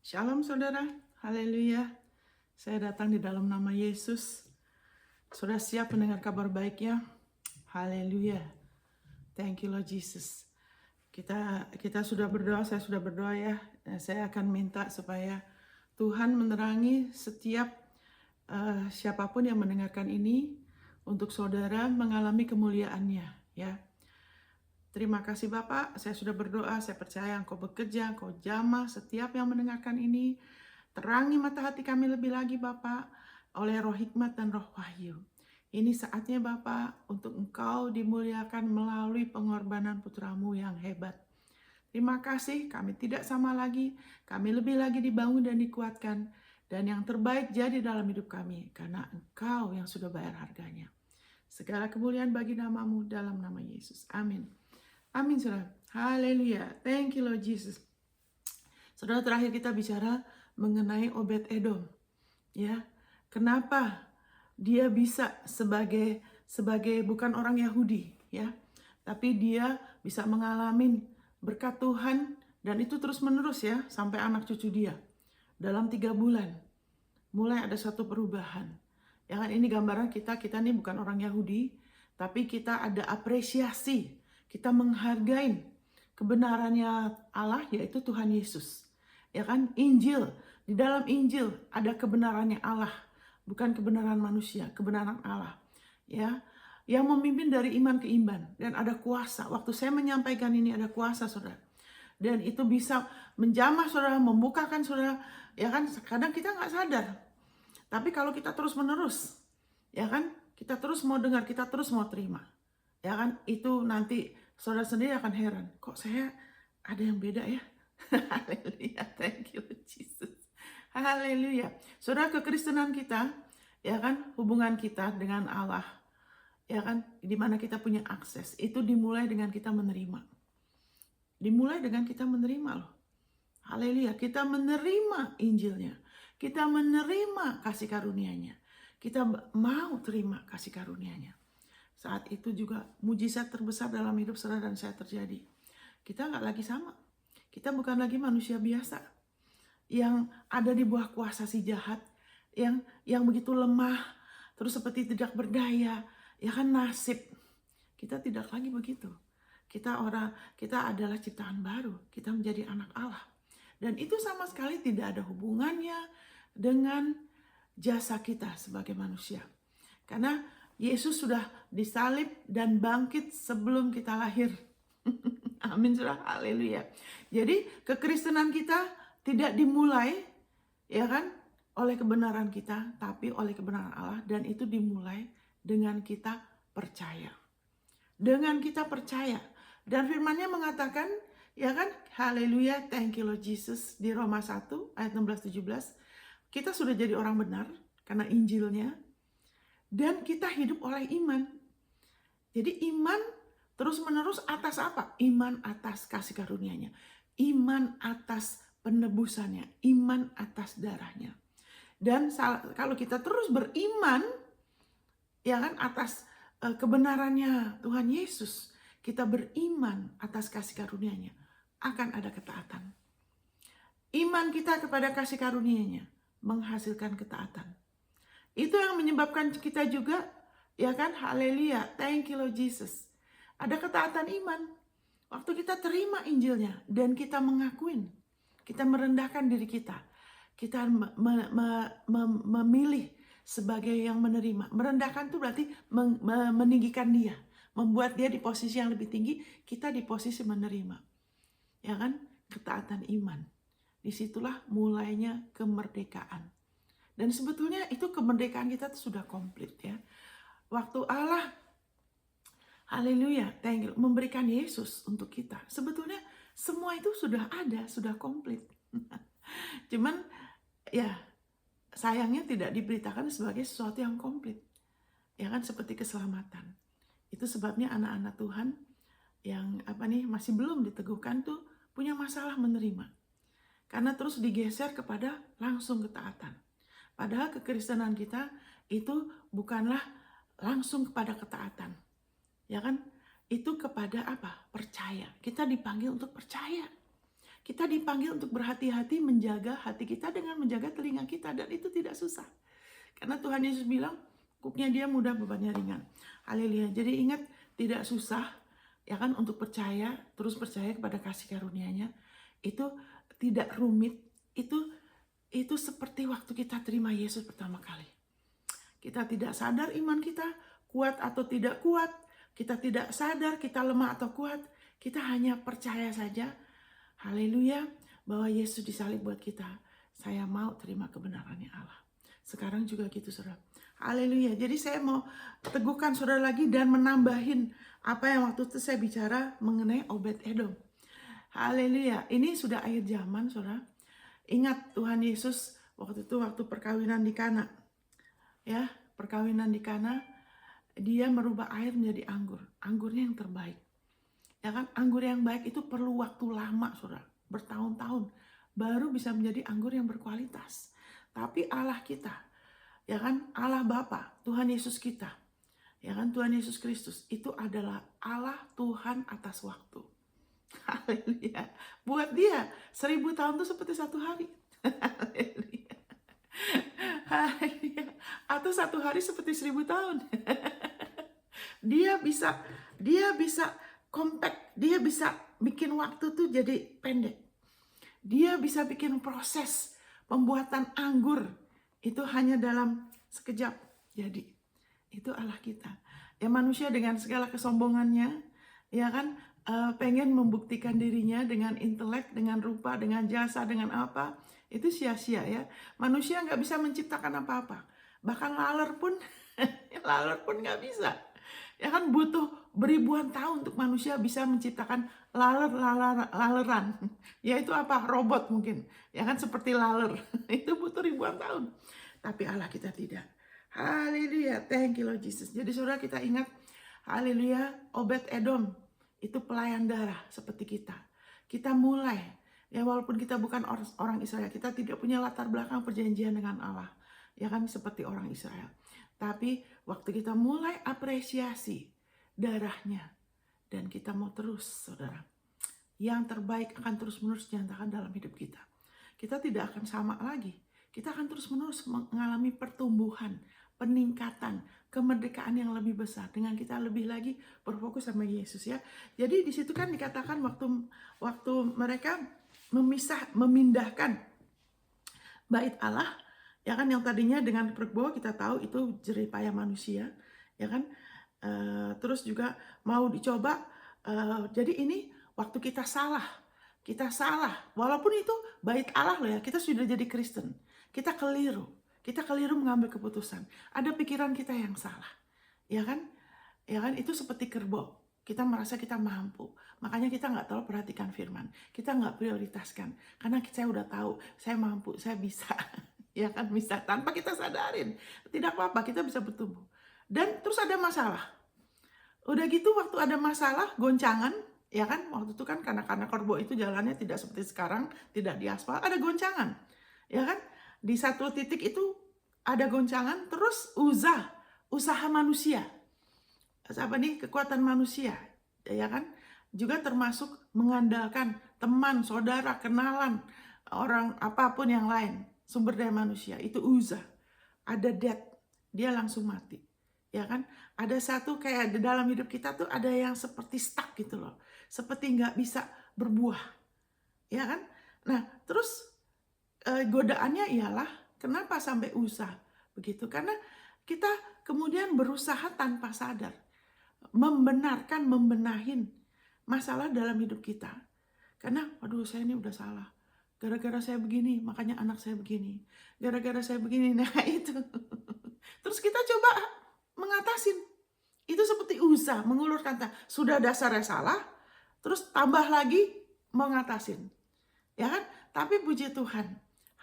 Shalom saudara, haleluya. Saya datang di dalam nama Yesus. Sudah siap mendengar kabar baiknya? Haleluya. Thank you Lord Jesus. Kita sudah berdoa, saya sudah berdoa ya. Saya akan minta supaya Tuhan menerangi setiap siapapun yang mendengarkan ini untuk saudara mengalami kemuliaannya ya. Terima kasih Bapak, saya sudah berdoa, saya percaya Engkau bekerja, Engkau jamah setiap yang mendengarkan ini. Terangi mata hati kami lebih lagi Bapak, oleh roh hikmat dan roh wahyu. Ini saatnya Bapak, untuk Engkau dimuliakan melalui pengorbanan putramu yang hebat. Terima kasih, kami tidak sama lagi, kami lebih lagi dibangun dan dikuatkan. Dan yang terbaik jadi dalam hidup kami, karena Engkau yang sudah bayar harganya. Segala kemuliaan bagi namamu dalam nama Yesus. Amin. Amin, saudara. Haleluya. Thank you, Lord Jesus. Saudara, terakhir kita bicara mengenai Obed-Edom. Ya, kenapa dia bisa sebagai bukan orang Yahudi, ya, tapi dia bisa mengalami berkat Tuhan dan itu terus menerus ya sampai anak cucu dia. Dalam 3 bulan mulai ada satu perubahan. Ya kan, ini gambaran kita ini bukan orang Yahudi, tapi kita ada apresiasi. Kita menghargai kebenarannya Allah, yaitu Tuhan Yesus. Ya kan, Injil. Di dalam Injil ada kebenarannya Allah, bukan kebenaran manusia, kebenaran Allah. Ya, yang memimpin dari iman ke iman dan ada kuasa. Waktu saya menyampaikan ini ada kuasa, saudara. Dan itu bisa menjamah saudara, membukakan saudara. Ya kan, kadang kita nggak sadar. Tapi kalau kita terus menerus, ya kan, kita terus mau dengar, kita terus mau terima. Ya kan, itu nanti saudara sendiri akan heran, kok saya ada yang beda ya? Haleluya, thank you Jesus. Haleluya. Saudara, kekristenan kita, ya kan, hubungan kita dengan Allah, ya kan, di mana kita punya akses, itu dimulai dengan kita menerima. Dimulai dengan kita menerima loh. Haleluya, kita menerima Injilnya. Kita menerima kasih karunia-Nya. Kita mau terima kasih karunia-Nya. Saat itu juga mujizat terbesar dalam hidup saudara dan saya terjadi. Kita nggak lagi sama. Kita bukan lagi manusia biasa yang ada di bawah kuasa si jahat, yang begitu lemah, terus seperti tidak berdaya, ya kan, nasib. Kita tidak lagi begitu. Kita adalah ciptaan baru. Kita menjadi anak Allah. Dan itu sama sekali tidak ada hubungannya dengan jasa kita sebagai manusia. Karena Yesus sudah disalib dan bangkit sebelum kita lahir. Amin, saudara. Haleluya. Jadi kekristenan kita tidak dimulai, ya kan, oleh kebenaran kita, tapi oleh kebenaran Allah. Dan itu dimulai dengan kita percaya. Dengan kita percaya. Dan firman-Nya mengatakan, ya kan, haleluya, thank you Lord Jesus, di Roma 1 ayat 16-17, kita sudah jadi orang benar karena Injilnya, dan kita hidup oleh iman. Jadi iman terus menerus atas apa? Iman atas kasih karunia-Nya, iman atas penebusannya, iman atas darahnya. Dan kalau kita terus beriman, ya kan, atas kebenarannya Tuhan Yesus, kita beriman atas kasih karunia-Nya, akan ada ketaatan. Iman kita kepada kasih karunia-Nya menghasilkan ketaatan. Itu yang menyebabkan kita juga, ya kan, haleluya, thank you Lord Jesus. Ada ketaatan iman. Waktu kita terima Injilnya dan kita mengakuin, kita merendahkan diri kita. Kita memilih sebagai yang menerima. Merendahkan itu berarti meninggikan dia. Membuat dia di posisi yang lebih tinggi, kita di posisi menerima. Ya kan, ketaatan iman. Disitulah mulainya kemerdekaan. Dan sebetulnya itu kemerdekaan kita sudah komplit ya. Waktu Allah, haleluya, memberikan Yesus untuk kita. Sebetulnya semua itu sudah ada, sudah komplit. Cuman ya sayangnya tidak diberitakan sebagai sesuatu yang komplit. Ya kan, seperti keselamatan. Itu sebabnya anak-anak Tuhan yang masih belum diteguhkan tuh punya masalah menerima. Karena terus digeser kepada langsung ketaatan. Padahal kekristenan kita itu bukanlah langsung kepada ketaatan. Ya kan? Itu kepada apa? Percaya. Kita dipanggil untuk percaya. Kita dipanggil untuk berhati-hati menjaga hati kita dengan menjaga telinga kita, dan itu tidak susah. Karena Tuhan Yesus bilang, "Yuknya dia mudah, bebannya ringan." Haleluya. Jadi ingat, tidak susah ya kan untuk percaya, terus percaya kepada kasih karunia-Nya. Itu tidak rumit. Itu seperti waktu kita terima Yesus pertama kali. Kita tidak sadar iman kita kuat atau tidak kuat. Kita tidak sadar kita lemah atau kuat. Kita hanya percaya saja, haleluya, bahwa Yesus disalib buat kita. Saya mau terima kebenarannya Allah. Sekarang juga gitu, saudara. Haleluya. Jadi saya mau teguhkan saudara lagi dan menambahin apa yang waktu itu saya bicara mengenai Obed Edom. Haleluya. Ini sudah akhir zaman, saudara. Ingat Tuhan Yesus waktu itu, waktu perkawinan di Kana. Ya, perkawinan di Kana, dia merubah air menjadi anggur. Anggurnya yang terbaik. Ya kan, anggur yang baik itu perlu waktu lama, saudara. Bertahun-tahun. Baru bisa menjadi anggur yang berkualitas. Tapi Allah kita, ya kan, Allah Bapa, Tuhan Yesus kita, ya kan, Tuhan Yesus Kristus, itu adalah Allah Tuhan atas waktu. Haleluya. Buat dia 1000 tahun itu seperti 1 hari. Haleluya. Haleluya. Atau 1 hari seperti 1000 tahun. Dia bisa compact, dia bisa bikin waktu tuh jadi pendek. Dia bisa bikin proses pembuatan anggur itu hanya dalam sekejap. Jadi itu Allah kita. Ya, manusia dengan segala kesombongannya, ya kan, pengen membuktikan dirinya dengan intelek, dengan rupa, dengan jasa, dengan apa, itu sia-sia ya. Manusia nggak bisa menciptakan apa-apa. Bahkan laler pun nggak bisa. Ya kan, butuh beribuan tahun untuk manusia bisa menciptakan laleran. Yaitu apa? Robot mungkin. Ya kan, seperti laler. Itu butuh ribuan tahun. Tapi Allah kita tidak. Haleluya. Thank you Lord Jesus. Jadi saudara, kita ingat, haleluya, Obed Edom itu pelayan darah seperti kita. Kita mulai, ya walaupun kita bukan orang Israel, kita tidak punya latar belakang perjanjian dengan Allah. Ya kan, seperti orang Israel. Tapi waktu kita mulai apresiasi darahnya, dan kita mau terus, saudara, yang terbaik akan terus-menerus dinyatakan dalam hidup kita. Kita tidak akan sama lagi. Kita akan terus-menerus mengalami pertumbuhan, peningkatan, kemerdekaan yang lebih besar dengan kita lebih lagi berfokus sama Yesus ya. Jadi di situ kan dikatakan waktu mereka memindahkan bait Allah, ya kan, yang tadinya dengan pergbo kita tahu itu jerih payah manusia, ya kan. Terus juga mau dicoba. Jadi ini waktu kita salah, walaupun itu bait Allah loh ya, kita sudah jadi Kristen, kita keliru mengambil keputusan. Ada pikiran kita yang salah, ya kan, itu seperti kerbau. Kita merasa kita mampu, makanya kita nggak terlalu perhatikan firman, kita nggak prioritaskan, karena saya udah tahu, saya mampu, saya bisa, ya kan, bisa tanpa kita sadarin. Tidak apa-apa, kita bisa bertumbuh. Dan terus ada masalah. Udah gitu waktu ada masalah, goncangan, ya kan, waktu itu kan karena kerbau itu jalannya tidak seperti sekarang, tidak di aspal, ada goncangan, ya kan. Di satu titik itu ada goncangan, terus usaha manusia, apa nih, kekuatan manusia, ya kan, juga termasuk mengandalkan teman, saudara, kenalan, orang apapun yang lain, sumber daya manusia, itu ada death, dia langsung mati, ya kan. Ada satu kayak di dalam hidup kita tuh ada yang seperti stuck gitu loh, seperti nggak bisa berbuah, ya kan. Nah terus godaannya ialah kenapa sampai begitu, karena kita kemudian berusaha tanpa sadar membenahin masalah dalam hidup kita. Karena waduh, saya ini udah salah, gara-gara saya begini makanya anak saya begini, gara-gara saya begini, nah itu. Terus kita coba mengatasin itu seperti mengulurkan tangan. Sudah dasarnya salah, terus tambah lagi mengatasin, ya kan. Tapi puji Tuhan,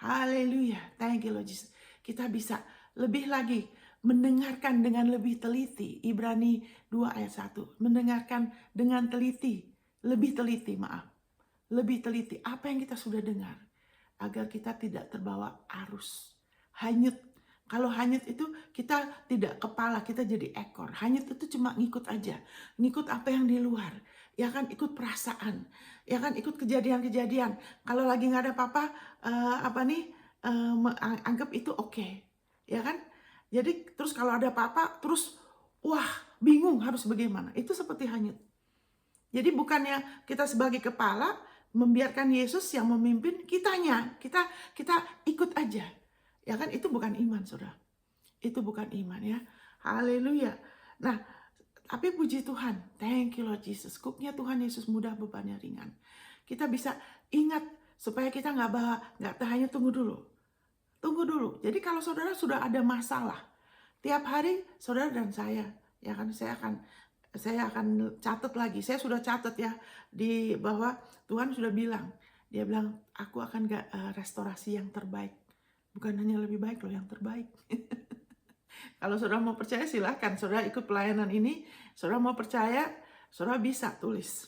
haleluya, thank you Lord Jesus, kita bisa lebih lagi mendengarkan dengan lebih teliti. Ibrani 2 ayat 1, mendengarkan dengan teliti, lebih teliti apa yang kita sudah dengar, agar kita tidak terbawa arus hanyut. Kalau hanyut itu kita tidak kepala, kita jadi ekor. Hanyut itu cuma ngikut aja, ngikut apa yang di luar. ya kan ikut perasaan, ya kan ikut kejadian-kejadian. Kalau lagi nggak ada apa-apa, anggap itu oke, ya kan? Jadi terus kalau ada apa-apa, terus wah bingung harus bagaimana. Itu seperti hanyut. Jadi bukannya kita sebagai kepala membiarkan Yesus yang memimpin, kita ikut aja. Ya kan itu bukan iman, Saudara. Itu bukan iman ya. Haleluya. Nah, tapi puji Tuhan, thank you Lord Jesus. Kuknya Tuhan Yesus mudah, bebannya ringan. Kita bisa ingat supaya kita nggak hanya tunggu dulu. Jadi kalau saudara sudah ada masalah, tiap hari saudara dan saya, ya kan saya akan catat lagi. Saya sudah catat ya di bahwa Tuhan sudah bilang, dia bilang aku akan restorasi yang terbaik. Bukan hanya lebih baik loh, yang terbaik. Kalau saudara mau percaya silahkan, saudara ikut pelayanan ini, saudara mau percaya, saudara bisa tulis.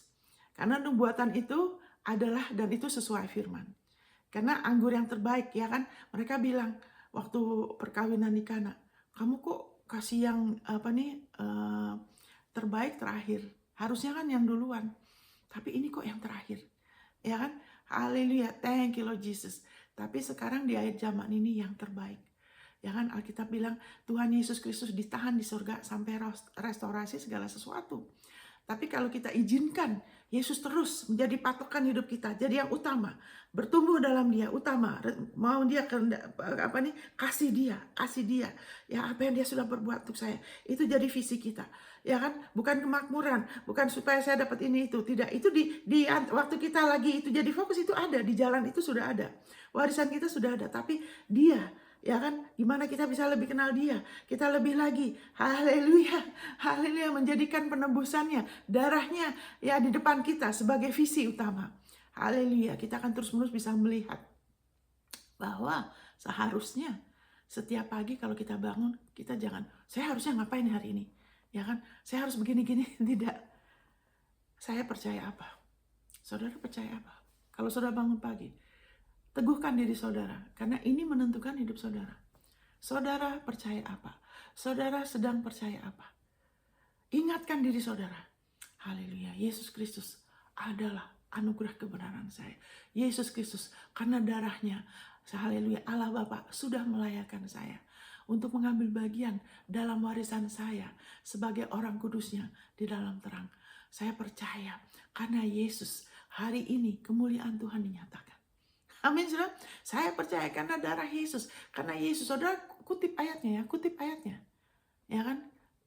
Karena nubuatan itu adalah dan itu sesuai firman. Karena anggur yang terbaik, ya kan, mereka bilang waktu perkawinan di Kana, kamu kok kasih yang terbaik terakhir, harusnya kan yang duluan, tapi ini kok yang terakhir, ya kan? Haleluya, thank you Lord Jesus. Tapi sekarang di akhir zaman ini yang terbaik, ya kan? Alkitab bilang Tuhan Yesus Kristus ditahan di surga sampai restorasi segala sesuatu. Tapi kalau kita izinkan Yesus terus menjadi patokan hidup kita, jadi yang utama, bertumbuh dalam Dia, utama, mau Dia kasih Dia, ya apa yang Dia sudah berbuat untuk saya, itu jadi visi kita, ya kan? Bukan kemakmuran, bukan supaya saya dapat ini itu, tidak. Itu di waktu kita lagi itu jadi fokus, itu ada di jalan, itu sudah ada, warisan kita sudah ada, tapi Dia. Ya kan, gimana kita bisa lebih kenal Dia, kita lebih lagi, haleluya, menjadikan penebusannya, darahnya ya di depan kita sebagai visi utama. Haleluya, kita akan terus-menerus bisa melihat bahwa seharusnya setiap pagi kalau kita bangun, kita jangan, saya harusnya ngapain hari ini, ya kan, saya harus begini-gini, tidak. Saya percaya apa? Saudara percaya apa? Kalau saudara bangun pagi, teguhkan diri saudara, karena ini menentukan hidup saudara. Saudara percaya apa? Saudara sedang percaya apa? Ingatkan diri saudara. Haleluya, Yesus Kristus adalah anugerah kebenaran saya. Yesus Kristus, karena darahnya, haleluya, Allah Bapa sudah melayakkan saya untuk mengambil bagian dalam warisan saya sebagai orang kudusnya di dalam terang. Saya percaya karena Yesus, hari ini kemuliaan Tuhan dinyatakan. Amin, saudara. Saya percaya karena darah Yesus. Karena Yesus, saudara kutip ayatnya ya, ya kan?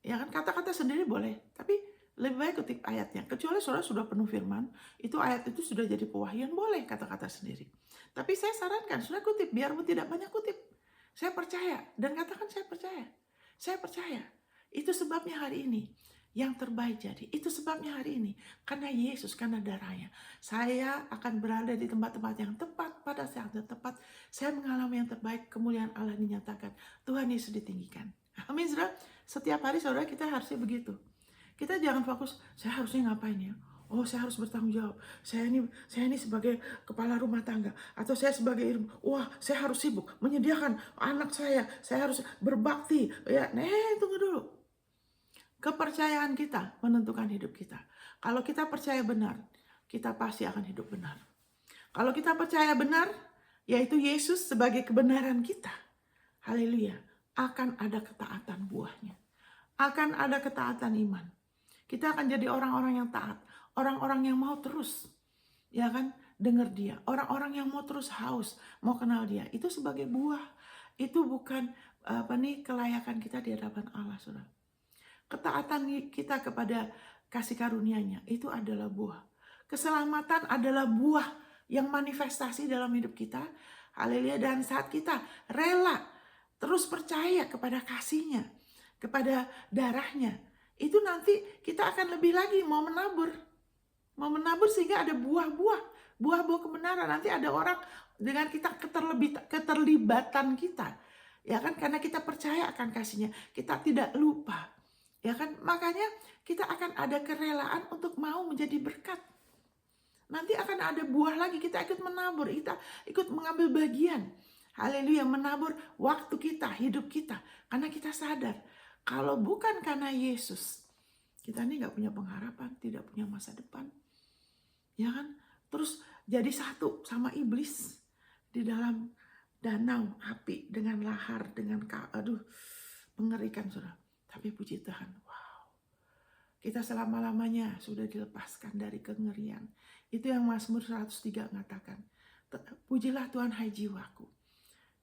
Ya kan, kata-kata sendiri boleh, tapi lebih baik kutip ayatnya. Kecuali saudara sudah penuh firman, itu ayat itu sudah jadi pewahyuan, boleh kata-kata sendiri. Tapi saya sarankan, saudara kutip, biarpun tidak banyak kutip. Saya percaya, dan katakan saya percaya. Saya percaya. Itu sebabnya hari ini yang terbaik jadi. Itu sebabnya hari ini, karena Yesus, karena darahnya, saya akan berada di tempat-tempat yang tepat pada saat yang tepat. Saya mengalami yang terbaik, kemuliaan Allah dinyatakan, Tuhan Yesus ditinggikan. Amin, saudara. Setiap hari saudara kita harusnya begitu. Kita jangan fokus, saya harusnya ngapain ya? Oh, saya harus bertanggung jawab. Saya ini sebagai kepala rumah tangga, atau saya sebagai wah, saya harus sibuk menyediakan anak saya harus berbakti. Ya, tunggu dulu. Kepercayaan kita menentukan hidup kita. Kalau kita percaya benar, kita pasti akan hidup benar. Kalau kita percaya benar, yaitu Yesus sebagai kebenaran kita, haleluya, akan ada ketaatan buahnya. Akan ada ketaatan iman. Kita akan jadi orang-orang yang taat, orang-orang yang mau terus, ya kan, dengar Dia, orang-orang yang mau terus haus, mau kenal Dia. Itu sebagai buah. Itu bukan kelayakan kita di hadapan Allah, saudara. Ketaatan kita kepada kasih karunia-Nya itu adalah buah. Keselamatan adalah buah yang manifestasi dalam hidup kita. Haleluya. Dan saat kita rela terus percaya kepada kasih-Nya, kepada darah-Nya, itu nanti kita akan lebih lagi mau menabur sehingga ada buah-buah kebenaran. Nanti ada orang dengan kita keterlibatan kita, ya kan, karena kita percaya akan kasih-Nya, kita tidak lupa. Ya kan, makanya kita akan ada kerelaan untuk mau menjadi berkat. Nanti akan ada buah lagi, kita ikut menabur, kita ikut mengambil bagian. Haleluya, menabur waktu kita, hidup kita. Karena kita sadar, kalau bukan karena Yesus, Kita ini nggak punya pengharapan, tidak punya masa depan. Ya kan? Terus jadi satu sama iblis di dalam danau api dengan lahar, dengan mengerikan saudara. Tapi puji Tuhan, wow. Kita selama-lamanya sudah dilepaskan dari kengerian. Itu yang Mazmur 103 mengatakan. Pujilah Tuhan hai jiwaku.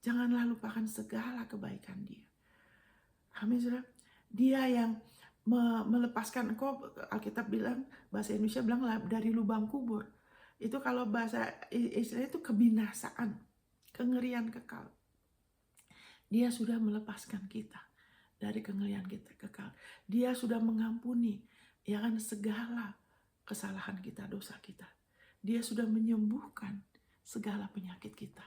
Janganlah lupakan segala kebaikan Dia. Amin saudara. Dia yang melepaskan engkau, Alkitab bilang, bahasa Indonesia bilang dari lubang kubur. Itu kalau bahasa Israel itu kebinasaan, kengerian kekal. Dia sudah melepaskan kita dari kengerian kita kekal. Dia sudah mengampuni ya kan segala kesalahan kita, dosa kita. Dia sudah menyembuhkan segala penyakit kita.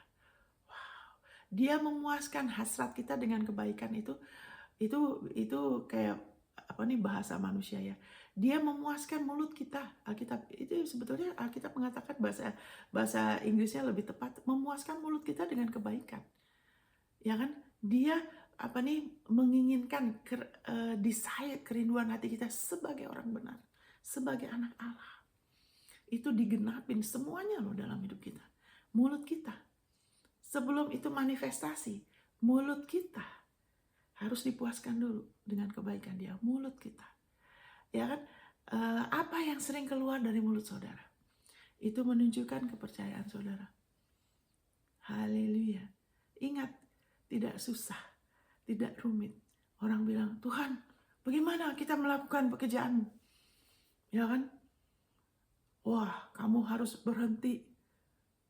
Wow. Dia memuaskan hasrat kita dengan kebaikan itu kayak apa nih bahasa manusia ya. Dia memuaskan mulut kita. Alkitab itu sebetulnya Alkitab mengatakan bahasa Inggrisnya lebih tepat, memuaskan mulut kita dengan kebaikan. Ya kan? Dia menginginkan desire, kerinduan hati kita sebagai orang benar, sebagai anak Allah. Itu digenapin semuanya loh dalam hidup kita. Mulut kita. Sebelum itu manifestasi, mulut kita harus dipuaskan dulu dengan kebaikan Dia, mulut kita. Ya kan? Apa yang sering keluar dari mulut saudara? Itu menunjukkan kepercayaan saudara. Haleluya. Ingat, tidak susah, tidak rumit. Orang bilang, Tuhan, bagaimana kita melakukan pekerjaanmu? Ya kan? Wah, kamu harus berhenti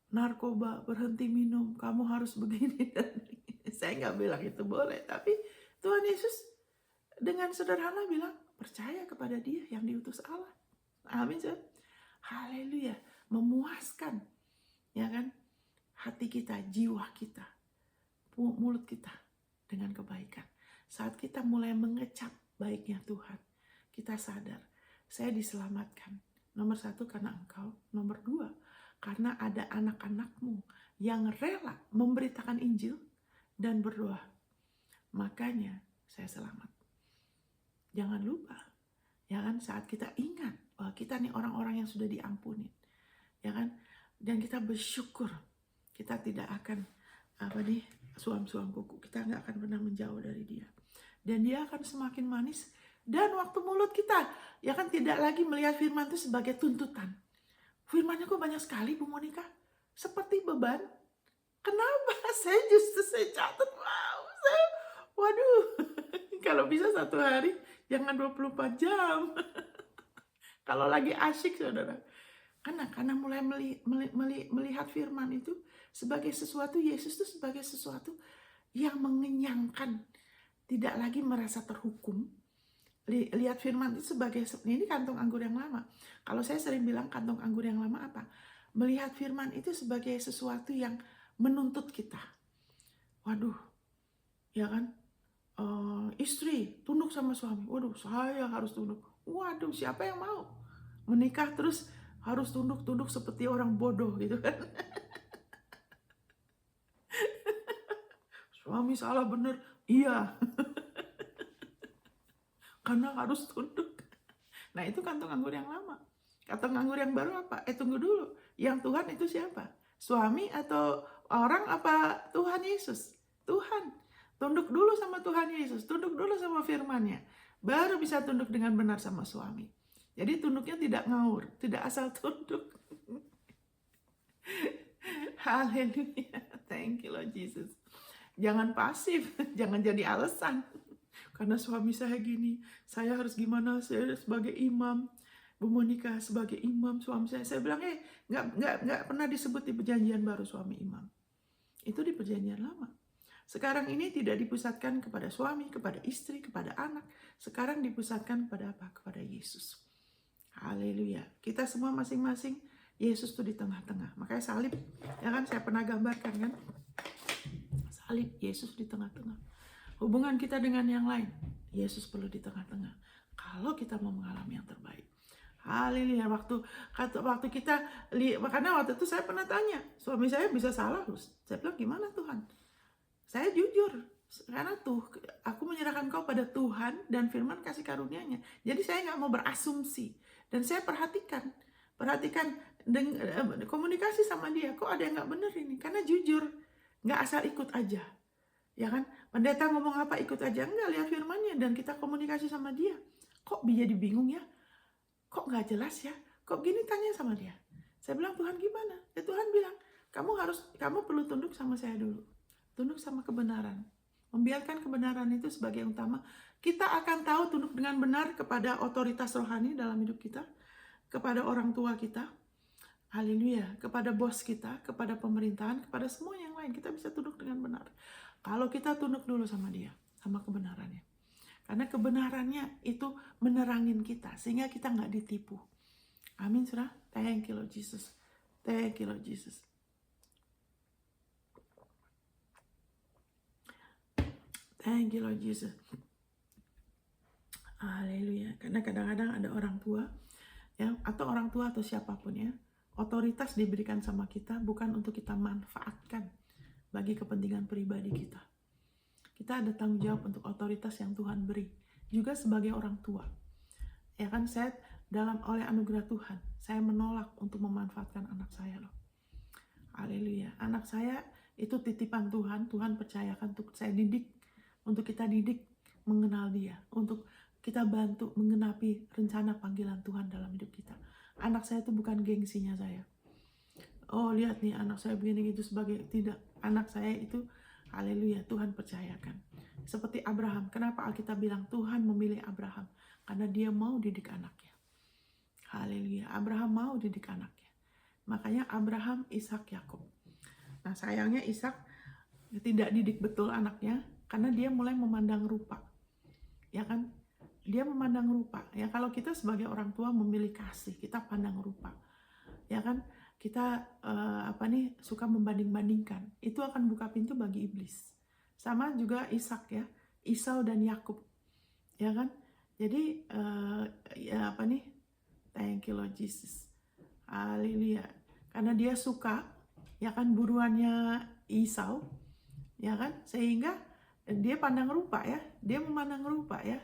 narkoba, berhenti minum, kamu harus begini dan begini. Saya nggak bilang itu boleh, tapi Tuhan Yesus dengan sederhana bilang, percaya kepada Dia yang diutus Allah. Amin. Haleluya. Memuaskan, ya kan, hati kita, jiwa kita, mulut kita dengan kebaikan. Saat kita mulai mengecap baiknya Tuhan, kita sadar, saya diselamatkan. Nomor 1 karena Engkau, nomor 2 karena ada anak-anakmu yang rela memberitakan Injil dan berdoa. Makanya saya selamat. Jangan lupa, ya kan, saat kita ingat bahwa kita nih orang-orang yang sudah diampuni, ya kan, dan kita bersyukur, kita tidak akan suam-suam kuku, kita nggak akan pernah menjauh dari Dia, dan Dia akan semakin manis. Dan waktu mulut kita, ya kan, tidak lagi melihat firman itu sebagai tuntutan. Firmannya kok banyak sekali Bu Monica, seperti beban. Kenapa? Saya catat, waduh, kalau bisa 1 hari, jangan 24 jam. Kalau lagi asyik saudara. Karena mulai melihat firman itu sebagai sesuatu, Yesus itu sebagai sesuatu yang mengenyangkan. Tidak lagi merasa terhukum. Lihat firman itu sebagai, ini kantong anggur yang lama. Kalau saya sering bilang kantong anggur yang lama apa? Melihat firman itu sebagai sesuatu yang menuntut kita. Waduh, ya kan? Istri tunduk sama suami. Waduh, saya harus tunduk. Waduh, siapa yang mau menikah terus harus tunduk-tunduk seperti orang bodoh gitu kan? Suami salah bener, iya. Karena harus tunduk. Nah itu kantong anggur yang lama. Kantong anggur yang baru apa? Tunggu dulu. Yang Tuhan itu siapa? Suami atau orang apa Tuhan Yesus? Tuhan. Tunduk dulu sama Tuhan Yesus. Tunduk dulu sama firman-Nya. Baru bisa tunduk dengan benar sama suami. Jadi tunduknya tidak ngawur. Tidak asal tunduk. Haleluya. Thank you Lord Jesus. Jangan pasif. Jangan jadi alasan. Karena suami saya gini, saya harus gimana? Saya sebagai imam, Bu Monica sebagai imam, suami saya bilang, nggak pernah disebut di perjanjian baru suami imam. Itu di perjanjian lama. Sekarang ini tidak dipusatkan kepada suami, kepada istri, kepada anak. Sekarang dipusatkan kepada apa? Kepada Yesus. Haleluya. Kita semua masing-masing, Yesus tuh di tengah-tengah. Makanya salib, ya kan, saya pernah gambarkan kan? Salib, Yesus di tengah-tengah. Hubungan kita dengan yang lain, Yesus perlu di tengah-tengah. Kalau kita mau mengalami yang terbaik. Haleluya. Waktu kita, karena waktu itu saya pernah tanya, suami saya bisa salah. Saya bilang, gimana Tuhan? Saya jujur. Karena aku menyerahkan kau pada Tuhan dan firman kasih karunia-Nya. Jadi saya nggak mau berasumsi. Dan saya perhatikan komunikasi sama dia. Kok ada yang nggak bener ini? Karena jujur, nggak asal ikut aja. Ya kan? Pendeta ngomong apa ikut aja. Enggak, lihat firman-Nya dan kita komunikasi sama dia. Kok jadi bingung ya? Kok nggak jelas ya? Kok gini, tanya sama dia. Saya bilang, Tuhan gimana? Ya Tuhan bilang, kamu perlu tunduk sama saya dulu. Tunduk sama kebenaran. Membiarkan kebenaran itu sebagai yang utama. Kita akan tahu tunduk dengan benar kepada otoritas rohani dalam hidup kita, kepada orang tua kita, haleluya, kepada bos kita, kepada pemerintahan, kepada semua yang lain. Kita bisa tunduk dengan benar. Kalau kita tunduk dulu sama dia, sama kebenarannya. Karena kebenarannya itu menerangin kita, sehingga kita nggak ditipu. Amin, saudara. Thank you, Lord Jesus. Thank you, Lord Jesus. Thank you, Lord Jesus. Haleluya. Karena kadang-kadang ada orang tua, ya, atau orang tua atau siapapun ya, otoritas diberikan sama kita bukan untuk kita manfaatkan bagi kepentingan pribadi kita. Kita ada tanggung jawab untuk otoritas yang Tuhan beri, juga sebagai orang tua. Ya kan, saya oleh anugerah Tuhan, saya menolak untuk memanfaatkan anak saya loh. Haleluya. Anak saya itu titipan Tuhan, Tuhan percayakan untuk saya didik, untuk kita didik mengenal dia, untuk kita bantu menggenapi rencana panggilan Tuhan dalam hidup kita. Anak saya itu bukan gengsinya saya. Oh, lihat nih anak saya begini gitu, sebagai tidak. Anak saya itu, haleluya, Tuhan percayakan. Seperti Abraham. Kenapa Alkitab bilang Tuhan memilih Abraham? Karena dia mau didik anaknya. Haleluya. Abraham mau didik anaknya. Makanya Abraham, Ishak, Yakub. Nah, sayangnya Ishak tidak didik betul anaknya karena dia mulai memandang rupa. Ya kan? Dia memandang rupa. Ya, kalau kita sebagai orang tua memilih kasih, kita pandang rupa. Ya kan? Kita suka membanding-bandingkan. Itu akan buka pintu bagi iblis. Sama juga Ishak ya, Esau dan Yakub. Ya kan? Jadi thank you Lord Jesus. Haleluya. Karena dia suka, ya kan, buruannya Esau, ya kan, sehingga dia pandang rupa ya, dia memandang rupa ya,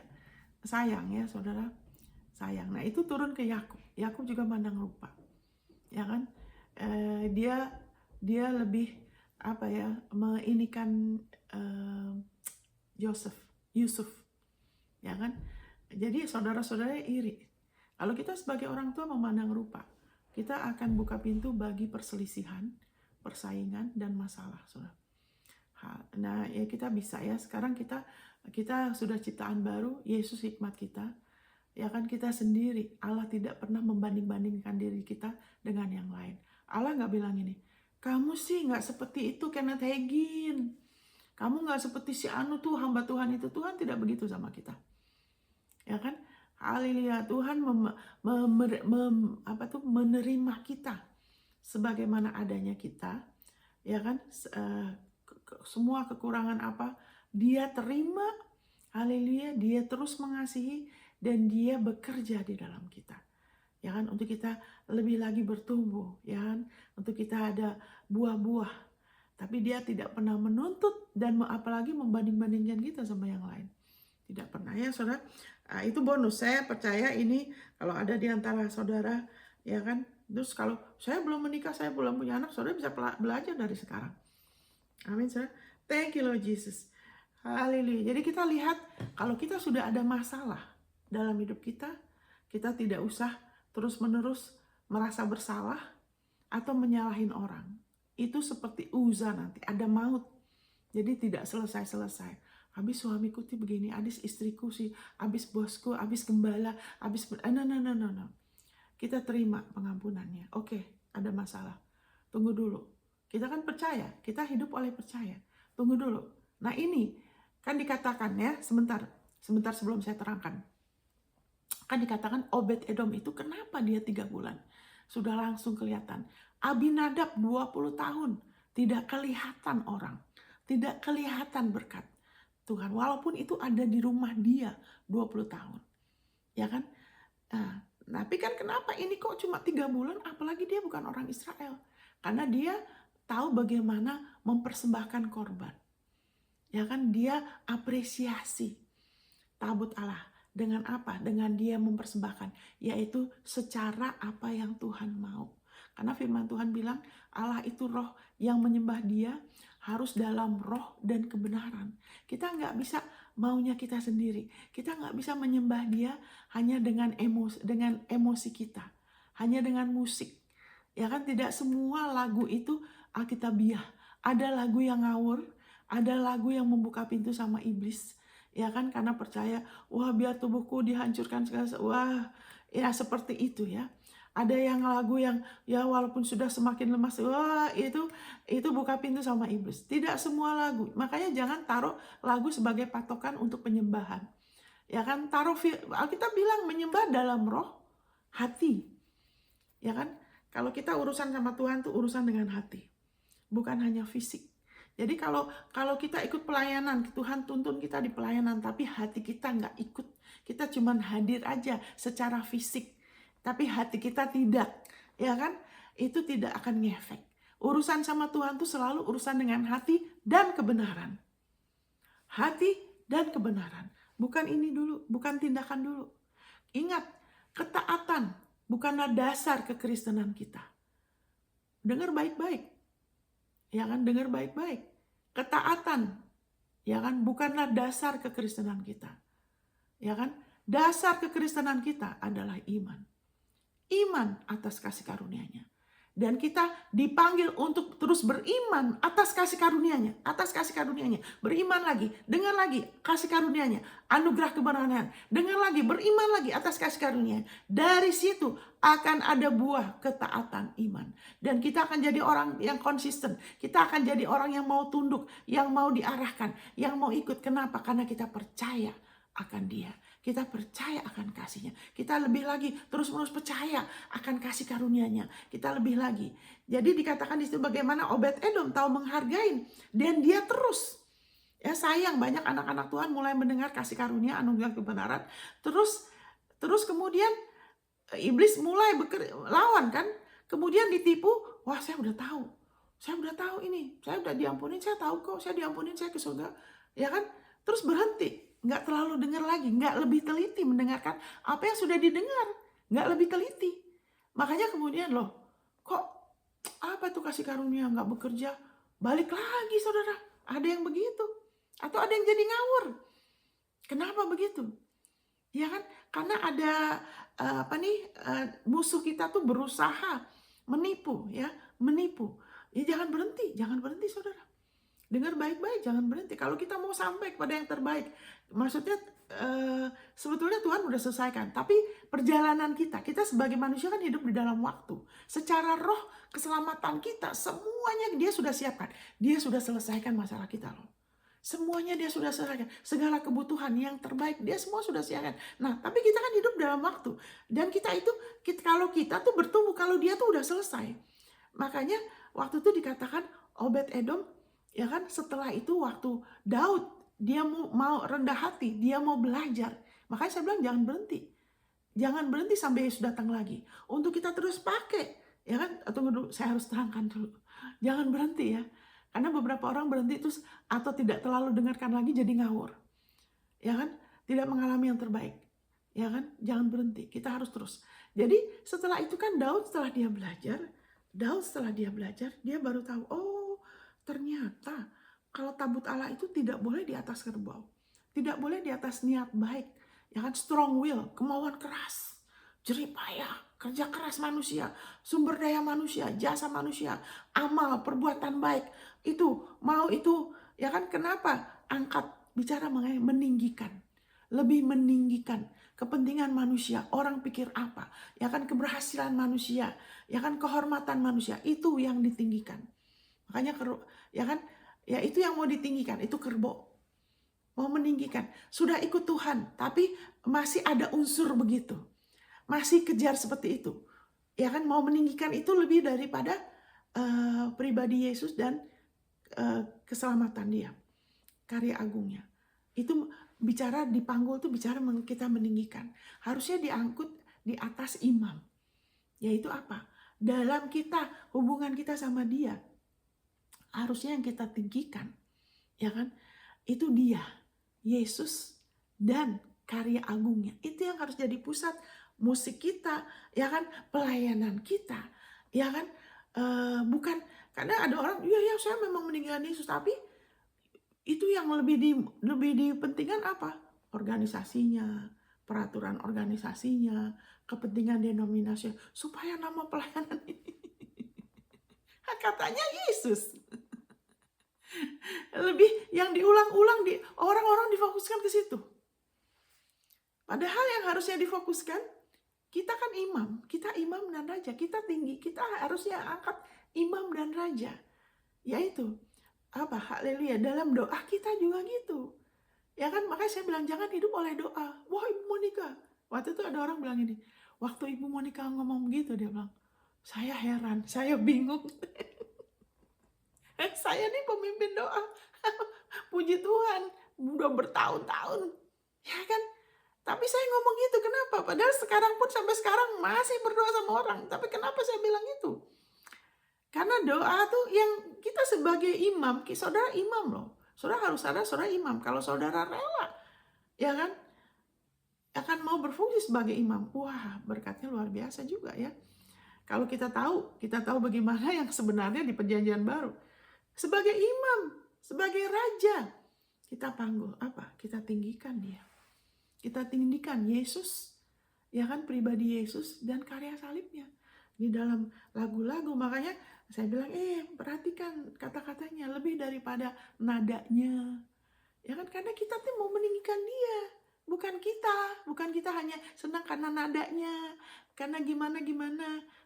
sayang ya saudara, sayang. Nah itu turun ke Yakub, Yakub juga mandang rupa, ya kan, dia lebih meinikan Yusuf, ya kan. Jadi saudara-saudara iri. Kalau kita sebagai orang tua memandang rupa, kita akan buka pintu bagi perselisihan, persaingan, dan masalah, saudara. Nah, ya kita bisa ya. Sekarang kita sudah ciptaan baru, Yesus hikmat kita. Ya kan, kita sendiri. Allah tidak pernah membanding-bandingkan diri kita dengan yang lain. Allah nggak bilang ini, kamu sih nggak seperti itu Kenneth Hagin. Kamu nggak seperti si Anu tuh, hamba Tuhan itu. Tuhan tidak begitu sama kita. Ya kan? Haleluya, Tuhan menerima kita sebagaimana adanya kita, ya kan, semua kekurangan apa dia terima, haleluya, dia terus mengasihi dan dia bekerja di dalam kita, ya kan, untuk kita lebih lagi bertumbuh, ya kan, untuk kita ada buah-buah, tapi dia tidak pernah menuntut dan apalagi membanding-bandingkan kita sama yang lain, tidak pernah ya saudara. Nah, itu bonus. Saya percaya ini kalau ada di antara saudara, ya kan. Terus kalau saya belum menikah, saya belum punya anak, saudara bisa belajar dari sekarang. Amin, saudara. Thank you Lord Jesus. Haleluya. Jadi kita lihat kalau kita sudah ada masalah dalam hidup kita, kita tidak usah terus-menerus merasa bersalah atau menyalahin orang. Itu seperti Uza nanti, ada maut. Jadi tidak selesai-selesai. Habis suamiku tuh begini, habis istriku sih, habis bosku, habis gembala, habis no. Kita terima pengampunannya. Oke, ada masalah. Tunggu dulu. Kita kan percaya, kita hidup oleh percaya. Tunggu dulu. Nah ini kan dikatakan ya, sebentar sebelum saya terangkan. Kan dikatakan Obed Edom itu kenapa dia 3 bulan? Sudah langsung kelihatan. Abinadab 20 tahun. Tidak kelihatan orang. Tidak kelihatan berkat Tuhan, walaupun itu ada di rumah dia 20 tahun, ya kan? Nah, tapi kan kenapa ini kok cuma 3 bulan, apalagi dia bukan orang Israel, karena dia tahu bagaimana mempersembahkan korban, Ya kan, dia apresiasi tabut Allah. Dengan apa? Dengan dia mempersembahkan, yaitu secara apa yang Tuhan mau. Karena firman Tuhan bilang Allah itu roh, yang menyembah dia harus dalam roh dan kebenaran. Kita nggak bisa maunya kita sendiri. Kita nggak bisa menyembah dia hanya dengan emosi kita. Hanya dengan musik. Ya kan, tidak semua lagu itu alkitabiah. Ada lagu yang ngawur, ada lagu yang membuka pintu sama iblis. Ya kan, karena percaya, wah biar tubuhku dihancurkan segala, wah ya seperti itu ya. Ada yang lagu yang ya walaupun sudah semakin lemas, wah itu buka pintu sama iblis. Tidak semua lagu. Makanya jangan taruh lagu sebagai patokan untuk penyembahan. Ya kan, taruh, Alkitab bilang menyembah dalam roh, hati. Ya kan, kalau kita urusan sama Tuhan tuh urusan dengan hati, bukan hanya fisik. Jadi kalau kita ikut pelayanan, Tuhan tuntun kita di pelayanan, tapi hati kita nggak ikut. Kita cuman hadir aja secara fisik, tapi hati kita tidak. Ya kan? Itu tidak akan ngefek. Urusan sama Tuhan tuh selalu urusan dengan hati dan kebenaran. Hati dan kebenaran. Bukan ini dulu, bukan tindakan dulu. Ingat, ketaatan bukanlah dasar kekristenan kita. Dengar baik-baik. Ya kan, dengar baik-baik. Ketaatan, ya kan, bukanlah dasar kekristenan kita. Ya kan, dasar kekristenan kita adalah iman. Iman atas kasih karunia-Nya. Dan kita dipanggil untuk terus beriman atas kasih karunia-Nya, atas kasih karunia-Nya. Beriman lagi, dengar lagi kasih karunia-Nya, anugerah kebenaran. Dengar lagi, beriman lagi atas kasih karunia. Dari situ akan ada buah ketaatan iman. Dan kita akan jadi orang yang konsisten. Kita akan jadi orang yang mau tunduk, yang mau diarahkan, yang mau ikut. Kenapa? Karena kita percaya akan Dia. Kita percaya akan kasih-Nya. Kita lebih lagi terus-menerus percaya akan kasih karunia-Nya. Kita lebih lagi. Jadi dikatakan di situ bagaimana Obed-Edom tahu menghargai, dan dia terus. Ya, sayang banyak anak-anak Tuhan mulai mendengar kasih karunia, anugerah kebenaran. Terus kemudian iblis mulai lawan kan. Kemudian ditipu, wah saya udah tahu. Saya udah tahu ini. Saya udah diampunin, saya tahu kok. Saya diampunin, saya ke surga. Ya kan? Terus berhenti. Nggak terlalu dengar lagi, nggak lebih teliti mendengarkan apa yang sudah didengar, nggak lebih teliti. Makanya kemudian loh, kok apa tuh kasih karunia nggak bekerja? Balik lagi saudara, ada yang begitu, atau ada yang jadi ngawur. Kenapa begitu? Ya kan, karena ada musuh kita tuh berusaha menipu, ya, menipu. Ya jangan berhenti saudara. Dengar baik-baik, jangan berhenti. Kalau kita mau sampai kepada yang terbaik, maksudnya sebetulnya Tuhan udah selesaikan. Tapi perjalanan kita sebagai manusia kan hidup di dalam waktu. Secara roh, keselamatan kita, semuanya Dia sudah siapkan. Dia sudah selesaikan masalah kita loh. Semuanya Dia sudah selesaikan. Segala kebutuhan yang terbaik, Dia semua sudah siapkan. Nah, tapi kita kan hidup dalam waktu. Dan kalau kita tuh bertumbuh, kalau Dia tuh udah selesai. Makanya waktu itu dikatakan Obed-Edom, ya kan, setelah itu waktu Daud, dia mau rendah hati, dia mau belajar. Makanya saya bilang jangan berhenti. Jangan berhenti sampai Yesus datang lagi. Untuk kita terus pakai, ya kan? Tunggu dulu, saya harus terangkan dulu. Jangan berhenti ya. Karena beberapa orang berhenti terus atau tidak terlalu dengarkan lagi jadi ngawur. Ya kan? Tidak mengalami yang terbaik. Ya kan? Jangan berhenti, kita harus terus. Jadi setelah itu kan Daud setelah dia belajar, dia baru tahu, oh ternyata kalau tabut Allah itu tidak boleh di atas kerbau. Tidak boleh di atas niat baik. Ya kan, strong will, kemauan keras, jerih payah, kerja keras manusia, sumber daya manusia, jasa manusia, amal, perbuatan baik. Itu, mau itu, ya kan, kenapa? Angkat, bicara mengenai meninggikan. Lebih meninggikan kepentingan manusia, orang pikir apa, ya kan, keberhasilan manusia, ya kan, kehormatan manusia, itu yang ditinggikan. Makanya ya kan, ya itu yang mau ditinggikan, itu kerbau. Mau meninggikan, sudah ikut Tuhan, tapi masih ada unsur begitu. Masih kejar seperti itu. Ya kan, mau meninggikan itu lebih daripada pribadi Yesus dan keselamatan Dia. Karya agungnya. Itu bicara di panggul itu bicara kita meninggikan. Harusnya diangkut di atas imam. Yaitu apa? Dalam kita, hubungan kita sama Dia. Harusnya yang kita tinggikan, ya kan? Itu dia, Yesus dan karya agungnya. Itu yang harus jadi pusat musik kita, ya kan, pelayanan kita, ya kan. Bukan, karena ada orang, ya saya memang meninggalkan Yesus, tapi itu yang lebih dipentingkan apa? Organisasinya, peraturan organisasinya, kepentingan denominasi, supaya nama pelayanan ini katanya Yesus. Lebih yang diulang-ulang, orang-orang difokuskan ke situ. Padahal yang harusnya difokuskan, kita kan kita imam dan raja, kita tinggi, kita harusnya angkat imam dan raja. Yaitu apa? Haleluya, dalam doa kita juga gitu. Ya kan, makanya saya bilang jangan hidup oleh doa. Wah, Ibu Monica, waktu itu ada orang bilang ini, waktu Ibu Monica ngomong begitu, dia bilang, saya heran, saya bingung. Saya nih pemimpin doa, puji Tuhan, udah bertahun-tahun, ya kan? Tapi saya ngomong gitu, kenapa? Padahal sekarang pun sampai sekarang masih berdoa sama orang. Tapi kenapa saya bilang itu? Karena doa tuh yang kita sebagai imam, saudara imam loh. Saudara harus sadar, saudara imam. Kalau saudara rela, ya kan, akan mau berfungsi sebagai imam. Wah, berkatnya luar biasa juga ya. Kalau kita tahu bagaimana yang sebenarnya di Perjanjian Baru. Sebagai imam, sebagai raja, kita panggil apa? Kita tinggikan dia. Kita tinggikan Yesus, ya kan, pribadi Yesus dan karya salibnya di dalam lagu-lagu. Makanya saya bilang, perhatikan kata-katanya lebih daripada nadanya, ya kan, karena kita tuh mau meninggikan dia, bukan kita hanya senang karena nadanya, karena gimana,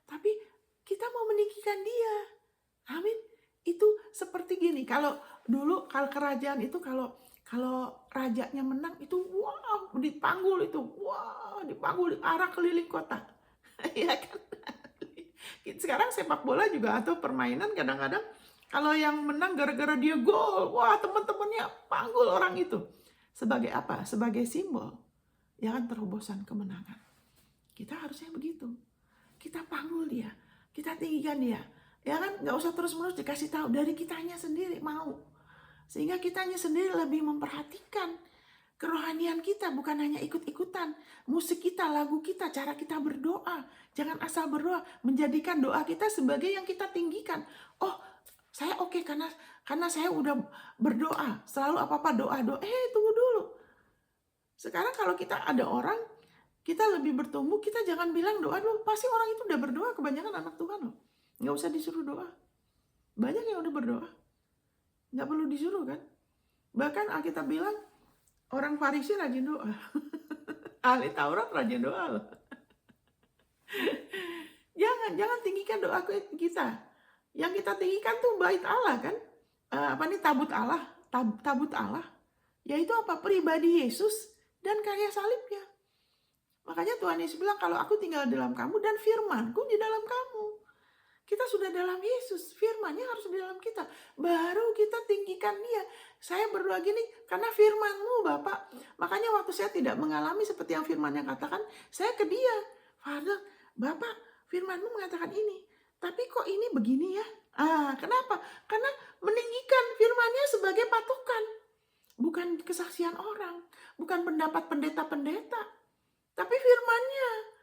tapi kita mau meninggikan dia. Amin. Itu seperti gini, kalau dulu kalau kerajaan itu kalau rajanya menang itu wow, dipanggul arah keliling kota. Ya kan? Sekarang sepak bola juga atau permainan kadang-kadang kalau yang menang gara-gara dia gol, wah teman-temannya panggul orang itu. Sebagai apa? Sebagai simbol, ya kan, terobosan kemenangan. Kita harusnya begitu. Kita panggul dia, kita tinggikan dia. Ya kan, nggak usah terus-menerus dikasih tahu, dari kitanya sendiri mau. Sehingga kitanya sendiri lebih memperhatikan kerohanian kita, bukan hanya ikut-ikutan. Musik kita, lagu kita, cara kita berdoa. Jangan asal berdoa, menjadikan doa kita sebagai yang kita tinggikan. Oh, saya oke karena saya udah berdoa, selalu apa-apa doa. Tunggu dulu. Sekarang kalau kita ada orang, kita lebih bertumbuh, kita jangan bilang doa dulu. Pasti orang itu udah berdoa, kebanyakan anak Tuhan loh. Nggak usah disuruh doa. Banyak yang udah berdoa. Nggak perlu disuruh kan. Bahkan Alkitab bilang, orang Farisi rajin doa. Ahli Taurat rajin doa loh. Jangan tinggikan doa kita. Yang kita tinggikan tuh bait Allah kan. Tabut Allah. Tabut Allah. Yaitu apa? Pribadi Yesus dan karya salibnya. Makanya Tuhan Yesus bilang, kalau aku tinggal dalam kamu dan firman-Ku di dalam kamu. Kita sudah dalam Yesus, firman-Nya harus di dalam kita. Baru kita tinggikan dia. Saya berdoa gini, karena firman-Mu Bapak. Makanya waktu saya tidak mengalami seperti yang firman-Nya katakan, saya ke dia. Father, Bapak, firman-Mu mengatakan ini. Tapi kok ini begini ya? Kenapa? Karena meninggikan firman-Nya sebagai patokan. Bukan kesaksian orang. Bukan pendapat pendeta-pendeta. Tapi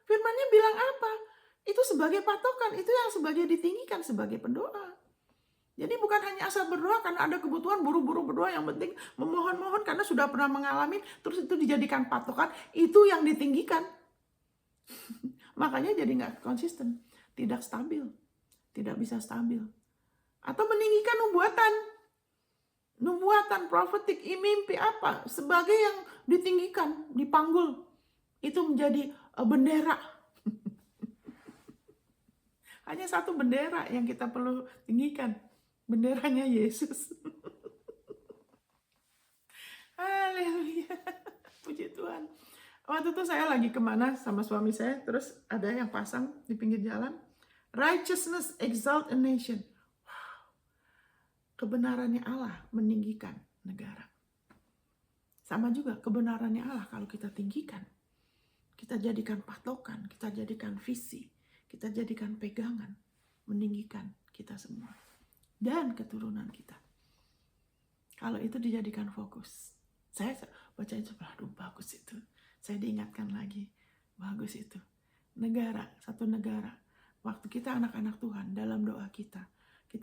firman-Nya bilang apa? Itu sebagai patokan, itu yang sebagai ditinggikan sebagai pendoa. Jadi bukan hanya asal berdoa karena ada kebutuhan, buru-buru berdoa, yang penting memohon-mohon karena sudah pernah mengalami, terus itu dijadikan patokan, itu yang ditinggikan. Makanya jadi nggak konsisten, tidak stabil, tidak bisa stabil. Atau meninggikan nubuatan, profetik, mimpi apa, sebagai yang ditinggikan, dipanggul, itu menjadi bendera. Hanya satu bendera yang kita perlu tinggikan. Benderanya Yesus. Haleluya. Puji Tuhan. Waktu itu saya lagi kemana sama suami saya. Terus ada yang pasang di pinggir jalan. Righteousness exalt a nation. Wow. Kebenarannya Allah meninggikan negara. Sama juga kebenarannya Allah kalau kita tinggikan. Kita jadikan patokan. Kita jadikan visi. Kita jadikan pegangan, meninggikan kita semua dan keturunan kita. Kalau itu dijadikan fokus. Saya baca itu, aduh bagus itu. Saya diingatkan lagi, bagus itu. Satu negara. Waktu kita anak-anak Tuhan dalam doa kita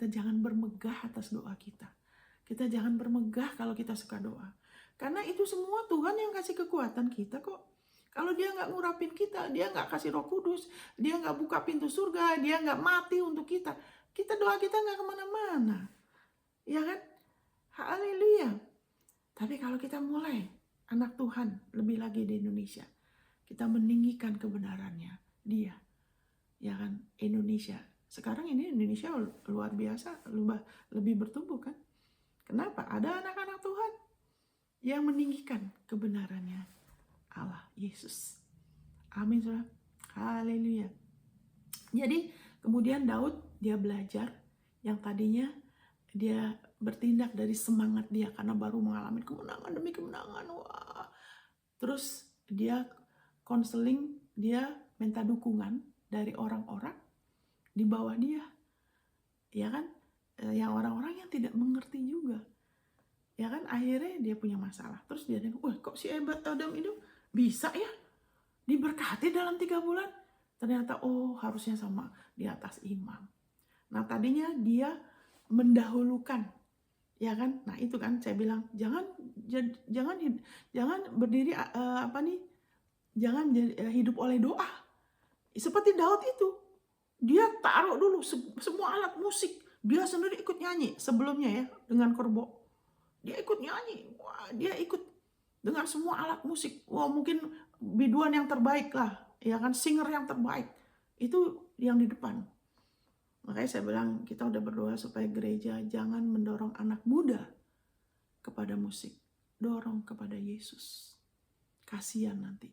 jangan bermegah atas doa kita. Kita jangan bermegah kalau kita suka doa. Karena itu semua Tuhan yang kasih kekuatan kita kok. Kalau dia nggak ngurapin kita, dia nggak kasih Roh Kudus, dia nggak buka pintu surga, dia nggak mati untuk kita, doa kita nggak kemana-mana. Ya kan? Haleluya. Tapi kalau kita mulai, anak Tuhan, lebih lagi di Indonesia, kita meninggikan kebenarannya, dia. Ya kan? Indonesia. Sekarang ini Indonesia luar biasa, lebih bertumbuh kan? Kenapa? Ada anak-anak Tuhan yang meninggikan kebenarannya Allah, Yesus. Amin, saudara. Haleluya. Jadi kemudian Daud, dia belajar yang tadinya dia bertindak dari semangat dia karena baru mengalami kemenangan demi kemenangan. Wah. Terus dia konseling, dia minta dukungan dari orang-orang di bawah dia. Ya kan? Yang orang-orang yang tidak mengerti juga. Ya kan? Akhirnya dia punya masalah. Terus dia bilang, wah kok si hebat Adam itu bisa ya diberkati dalam 3 bulan? Ternyata harusnya sama di atas imam. Nah tadinya dia mendahulukan, ya kan? Nah itu kan saya bilang jangan berdiri jangan hidup oleh doa. Seperti Daud itu, dia taruh dulu semua alat musik, dia sendiri ikut nyanyi sebelumnya ya dengan korbo. Dia ikut nyanyi, wah dia ikut dengan semua alat musik. Wah mungkin biduan yang terbaik lah, ya kan, singer yang terbaik. Itu yang di depan. Makanya saya bilang kita udah berdoa supaya gereja jangan mendorong anak muda kepada musik. Dorong kepada Yesus. Kasihan nanti.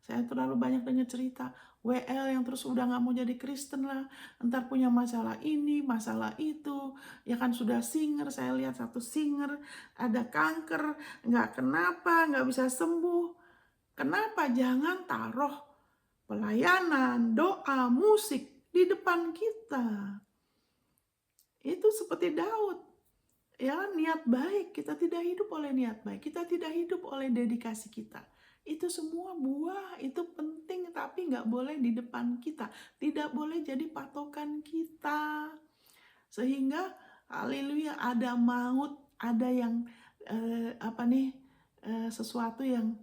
Saya terlalu banyak dengar cerita WL yang terus udah gak mau jadi Kristen lah. Ntar punya masalah ini, masalah itu. Ya kan sudah singer, saya lihat satu singer ada kanker, gak kenapa, gak bisa sembuh. Kenapa? Jangan taruh pelayanan, doa, musik di depan kita. Itu seperti Daud. Ya, niat baik. Kita tidak hidup oleh niat baik. Kita tidak hidup oleh dedikasi kita. Itu semua buah, itu penting, tapi nggak boleh di depan kita. Tidak boleh jadi patokan kita. Sehingga, haleluya, ada maut, ada yang sesuatu yang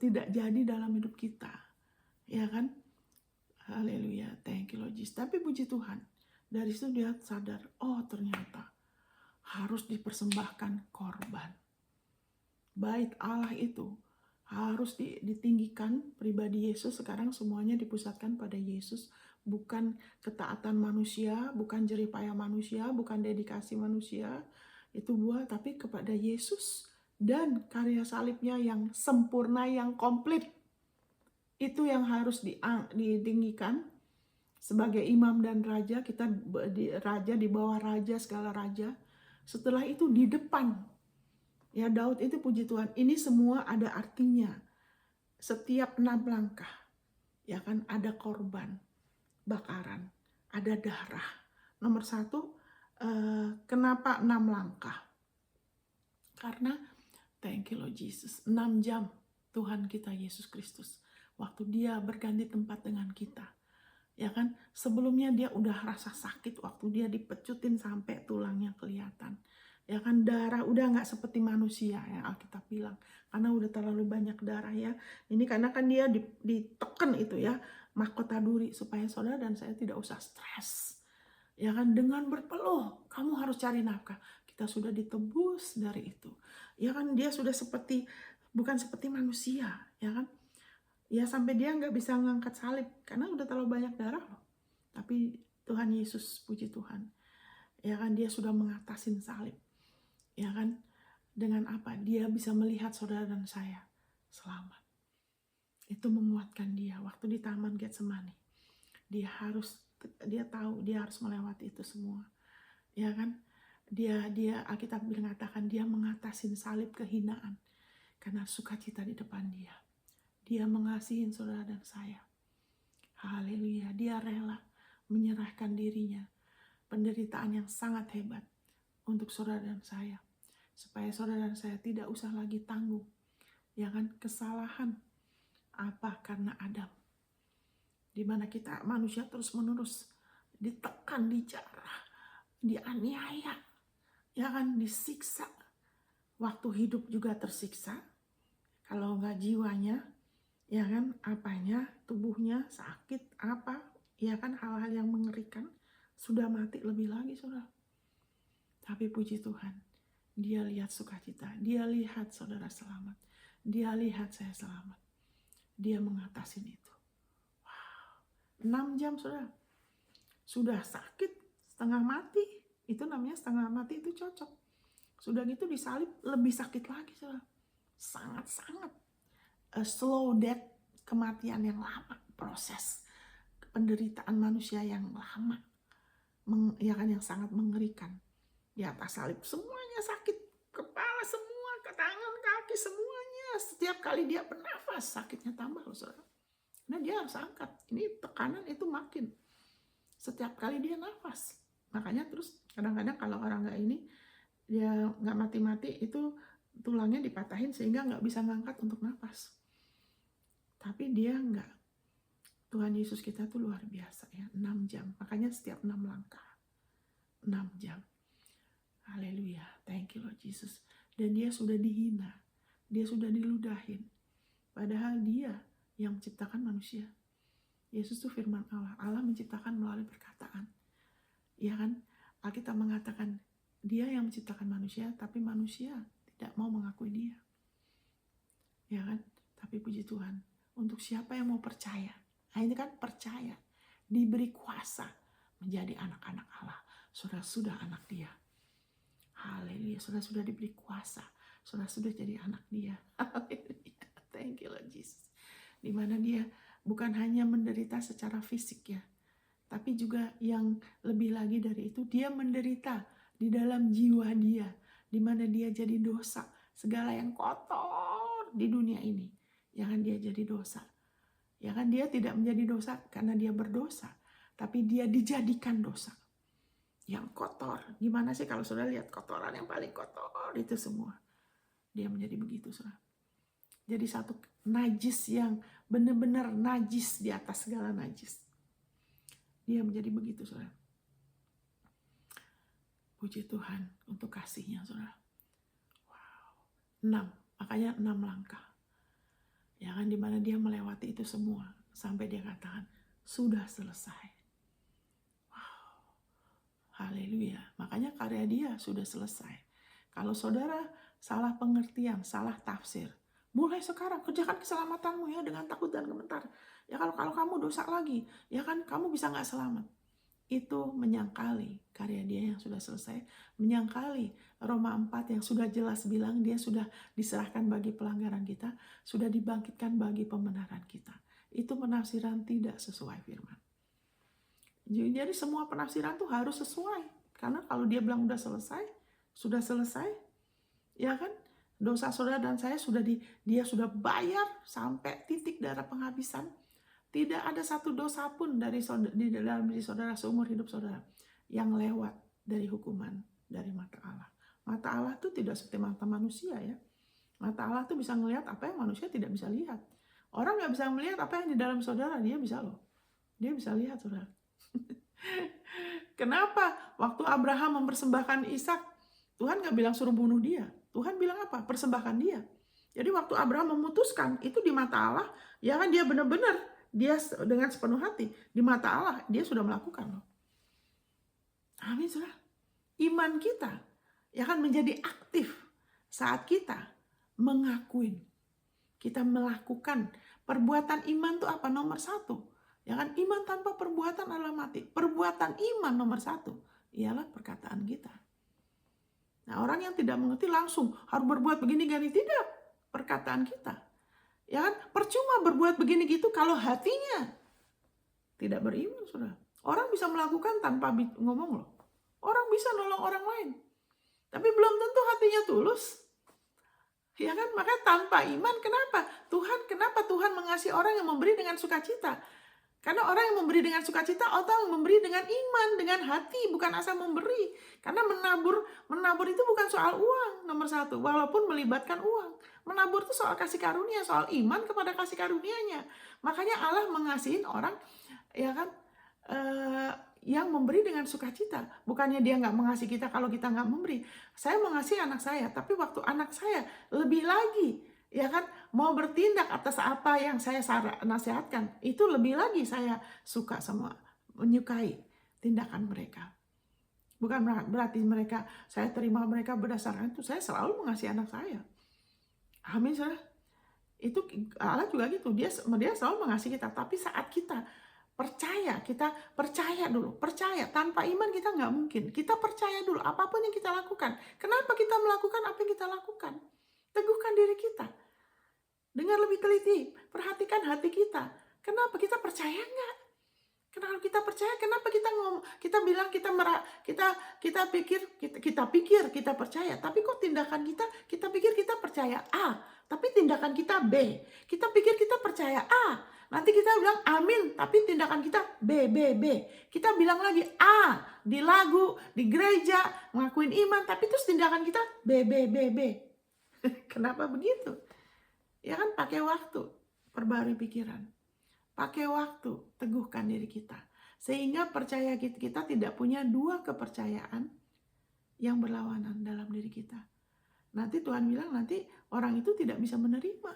tidak jadi dalam hidup kita. Ya kan? Haleluya, thank you Lord Jesus. Tapi puji Tuhan, dari situ dia sadar, ternyata harus dipersembahkan korban. Bait Allah itu harus ditinggikan. Pribadi Yesus sekarang semuanya dipusatkan pada Yesus. Bukan ketaatan manusia, bukan jerih payah manusia, bukan dedikasi manusia. Itu buah, tapi kepada Yesus dan karya salibnya yang sempurna, yang komplit. Itu yang harus ditinggikan. Sebagai imam dan raja, kita raja di bawah raja, segala raja. Setelah itu di depan. Ya Daud itu puji Tuhan, ini semua ada artinya. Setiap 6 langkah, ya kan, ada korban, bakaran, ada darah. Nomor 1, kenapa 6 langkah? Karena, thank you Lord Jesus, 6 jam Tuhan kita Yesus Kristus. Waktu dia berganti tempat dengan kita. Ya kan, sebelumnya dia udah rasa sakit waktu dia dipecutin sampai tulangnya kelihatan. Ya kan, darah udah nggak seperti manusia ya Alkitab bilang, karena udah terlalu banyak darah ya. Ini karena kan dia ditekan itu ya, mahkota duri, supaya saudara dan saya tidak usah stres. Ya kan, dengan berpeluh kamu harus cari nafkah. Kita sudah ditebus dari itu. Ya kan, dia sudah bukan seperti manusia, ya kan. Ya sampai dia nggak bisa ngangkat salib karena udah terlalu banyak darah loh. Tapi Tuhan Yesus, puji Tuhan, ya kan, dia sudah mengatasin salib. Ya kan, dengan apa? Dia bisa melihat saudara dan saya selamat. Itu menguatkan dia waktu di Taman Getsemani. Dia tahu dia harus melewati itu semua. Ya kan? Dia Alkitab mengatakan dia mengatasin salib kehinaan karena sukacita di depan dia. Dia mengasihi saudara dan saya. Haleluya, dia rela menyerahkan dirinya. Penderitaan yang sangat hebat untuk saudara dan saya. supaya saudara dan saya tidak usah lagi tanggung, ya kan, kesalahan apa karena Adam, di mana kita manusia terus-menerus ditekan, dijarah, dianiaya, ya kan, disiksa. Waktu hidup juga tersiksa. Kalau nggak jiwanya, ya kan, apanya, tubuhnya sakit, apa, ya kan, hal-hal yang mengerikan. Sudah mati lebih lagi, saudara. Tapi puji Tuhan, Dia lihat sukacita, Dia lihat saudara selamat, Dia lihat saya selamat. Dia mengatasi itu. Wow, 6 jam saudara. Sudah sakit, setengah mati. Itu namanya setengah mati, itu cocok. Sudah gitu disalib, lebih sakit lagi saudara. Sangat-sangat slow death, kematian yang lama, proses penderitaan manusia yang lama, ya kan, yang sangat mengerikan. Di atas salib semuanya sakit, kepala semua, ke tangan, kaki semuanya. Setiap kali dia bernafas sakitnya tambah loh saudara. Nah dia harus angkat, ini tekanan itu makin setiap kali dia nafas. Makanya terus kadang-kadang kalau orang nggak ini, dia nggak mati-mati, itu tulangnya dipatahin sehingga nggak bisa ngangkat untuk nafas. Tapi dia nggak. Tuhan Yesus kita tuh luar biasa ya, 6 jam. Makanya setiap 6 langkah, 6 jam. Haleluya, thank you Lord Jesus. Dan dia sudah dihina, dia sudah diludahin. Padahal dia yang menciptakan manusia. Yesus itu firman Allah. Allah menciptakan melalui perkataan. Ya kan? Alkitab mengatakan dia yang menciptakan manusia, tapi manusia tidak mau mengakui dia. Ya kan? Tapi puji Tuhan, untuk siapa yang mau percaya. Nah ini kan percaya, diberi kuasa menjadi anak-anak Allah. Sudah anak dia. Haleluya, sudah diberi kuasa. Sudah jadi anak dia. Haleluya, thank you Lord Jesus. Dimana dia bukan hanya menderita secara fisik ya, tapi juga yang lebih lagi dari itu, dia menderita di dalam jiwa dia, dimana dia jadi dosa. Segala yang kotor di dunia ini, ya kan, dia jadi dosa. Ya kan, dia tidak menjadi dosa karena dia berdosa, tapi dia dijadikan dosa. Yang kotor, gimana sih kalau saudara lihat kotoran yang paling kotor itu semua, dia menjadi begitu saudara. Jadi satu najis yang benar-benar najis di atas segala najis. Dia menjadi begitu saudara. Puji Tuhan untuk kasihnya saudara. Wow. 6, makanya 6 langkah. Ya kan, dimana dia melewati itu semua sampai dia katakan sudah selesai. Wow. Haleluya. Makanya karya dia sudah selesai. Kalau saudara salah pengertian, salah tafsir, mulai sekarang kerjakan keselamatanmu ya dengan takut dan gemetar. Ya kalau kamu dosa lagi, ya kan kamu bisa nggak selamat. Itu menyangkali karya dia yang sudah selesai, menyangkali Roma 4 yang sudah jelas bilang dia sudah diserahkan bagi pelanggaran kita, sudah dibangkitkan bagi pembenaran kita. Itu penafsiran tidak sesuai firman. Jadi semua penafsiran tuh harus sesuai, karena kalau dia bilang sudah selesai, ya kan, dosa saudara dan saya dia sudah bayar sampai titik darah penghabisan. Tidak ada satu dosa pun di dalam diri saudara seumur hidup saudara yang lewat dari hukuman dari mata Allah. Mata Allah itu tidak seperti mata manusia ya. Mata Allah itu bisa melihat apa yang manusia tidak bisa lihat. Orang nggak bisa melihat apa yang di dalam saudara, dia bisa loh. Dia bisa lihat saudara. Kenapa waktu Abraham mempersembahkan Ishak, Tuhan nggak bilang suruh bunuh dia. Tuhan bilang apa? Persembahkan dia. Jadi waktu Abraham memutuskan, itu di mata Allah, ya kan, dia benar-benar, dia dengan sepenuh hati, di mata Allah, dia sudah melakukan loh. Amin saudara. Iman kita, ya kan, menjadi aktif saat kita mengakuin. Kita melakukan perbuatan iman itu apa? Nomor 1. Ya kan, iman tanpa perbuatan adalah mati. Perbuatan iman nomor 1 ialah perkataan kita. Nah, orang yang tidak mengerti langsung harus berbuat begini-gini. Tidak, perkataan kita. Ya kan, percuma berbuat begini gitu kalau hatinya tidak beriman, saudara. Orang bisa melakukan tanpa ngomong loh. Orang bisa nolong orang lain. Tapi belum tentu hatinya tulus. Ya kan, makanya tanpa iman, kenapa Tuhan mengasihi orang yang memberi dengan sukacita? Karena orang yang memberi dengan sukacita, atau memberi dengan iman, dengan hati, bukan asal memberi. Karena menabur itu bukan soal uang, nomor satu, walaupun melibatkan uang. Menabur itu soal kasih karunia, soal iman kepada kasih karunianya. Makanya Allah mengasihin orang, ya kan, yang memberi dengan sukacita. Bukannya dia nggak mengasihi kita kalau kita nggak memberi. Saya mengasihi anak saya, tapi waktu anak saya lebih lagi, ya kan, mau bertindak atas apa yang saya nasihatkan, itu lebih lagi saya suka sama, menyukai tindakan mereka. Bukan berarti mereka, saya terima mereka berdasarkan itu. Saya selalu mengasihi anak saya. Amin, saudara. Itu Allah juga gitu, dia selalu mengasihi kita. Tapi saat kita percaya dulu. Percaya, tanpa iman kita nggak mungkin. Kita percaya dulu apapun yang kita lakukan. Kenapa kita melakukan apa yang kita lakukan? Teguhkan diri kita. Dengar lebih teliti, perhatikan hati kita. Kenapa kita percaya nggak? Kenapa kita percaya? Kenapa kita bilang kita pikir kita percaya, tapi kok tindakan kita pikir kita percaya A, tapi tindakan kita B. Kita pikir kita percaya A, nanti kita bilang amin, tapi tindakan kita B. Kita bilang lagi A di lagu, di gereja, ngakuin iman, tapi terus tindakan kita B. Kenapa begitu? Ya kan, pakai waktu, perbarui pikiran. Pakai waktu, teguhkan diri kita. Sehingga percaya kita tidak punya dua kepercayaan yang berlawanan dalam diri kita. Nanti Tuhan bilang, nanti orang itu tidak bisa menerima.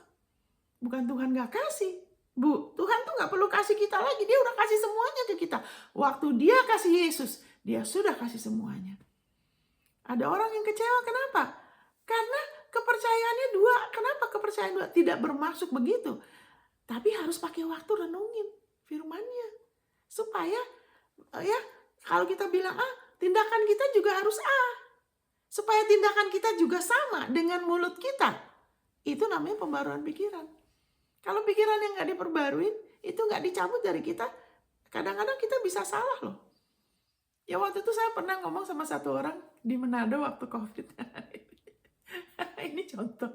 Bukan Tuhan gak kasih. Bu, Tuhan tuh gak perlu kasih kita lagi. Dia udah kasih semuanya ke kita. Waktu dia kasih Yesus, dia sudah kasih semuanya. Ada orang yang kecewa, kenapa? Karena kepercayaannya dua. Kenapa kepercayaan dua? Tidak bermaksud begitu. Tapi harus pakai waktu renungin firman-Nya. Supaya ya, kalau kita bilang A, tindakan kita juga harus A. Supaya tindakan kita juga sama dengan mulut kita. Itu namanya pembaruan pikiran. Kalau pikiran yang gak diperbaruin, itu gak dicabut dari kita, kadang-kadang kita bisa salah loh. Ya waktu itu saya pernah ngomong sama satu orang di Manado waktu COVID. Ini contoh.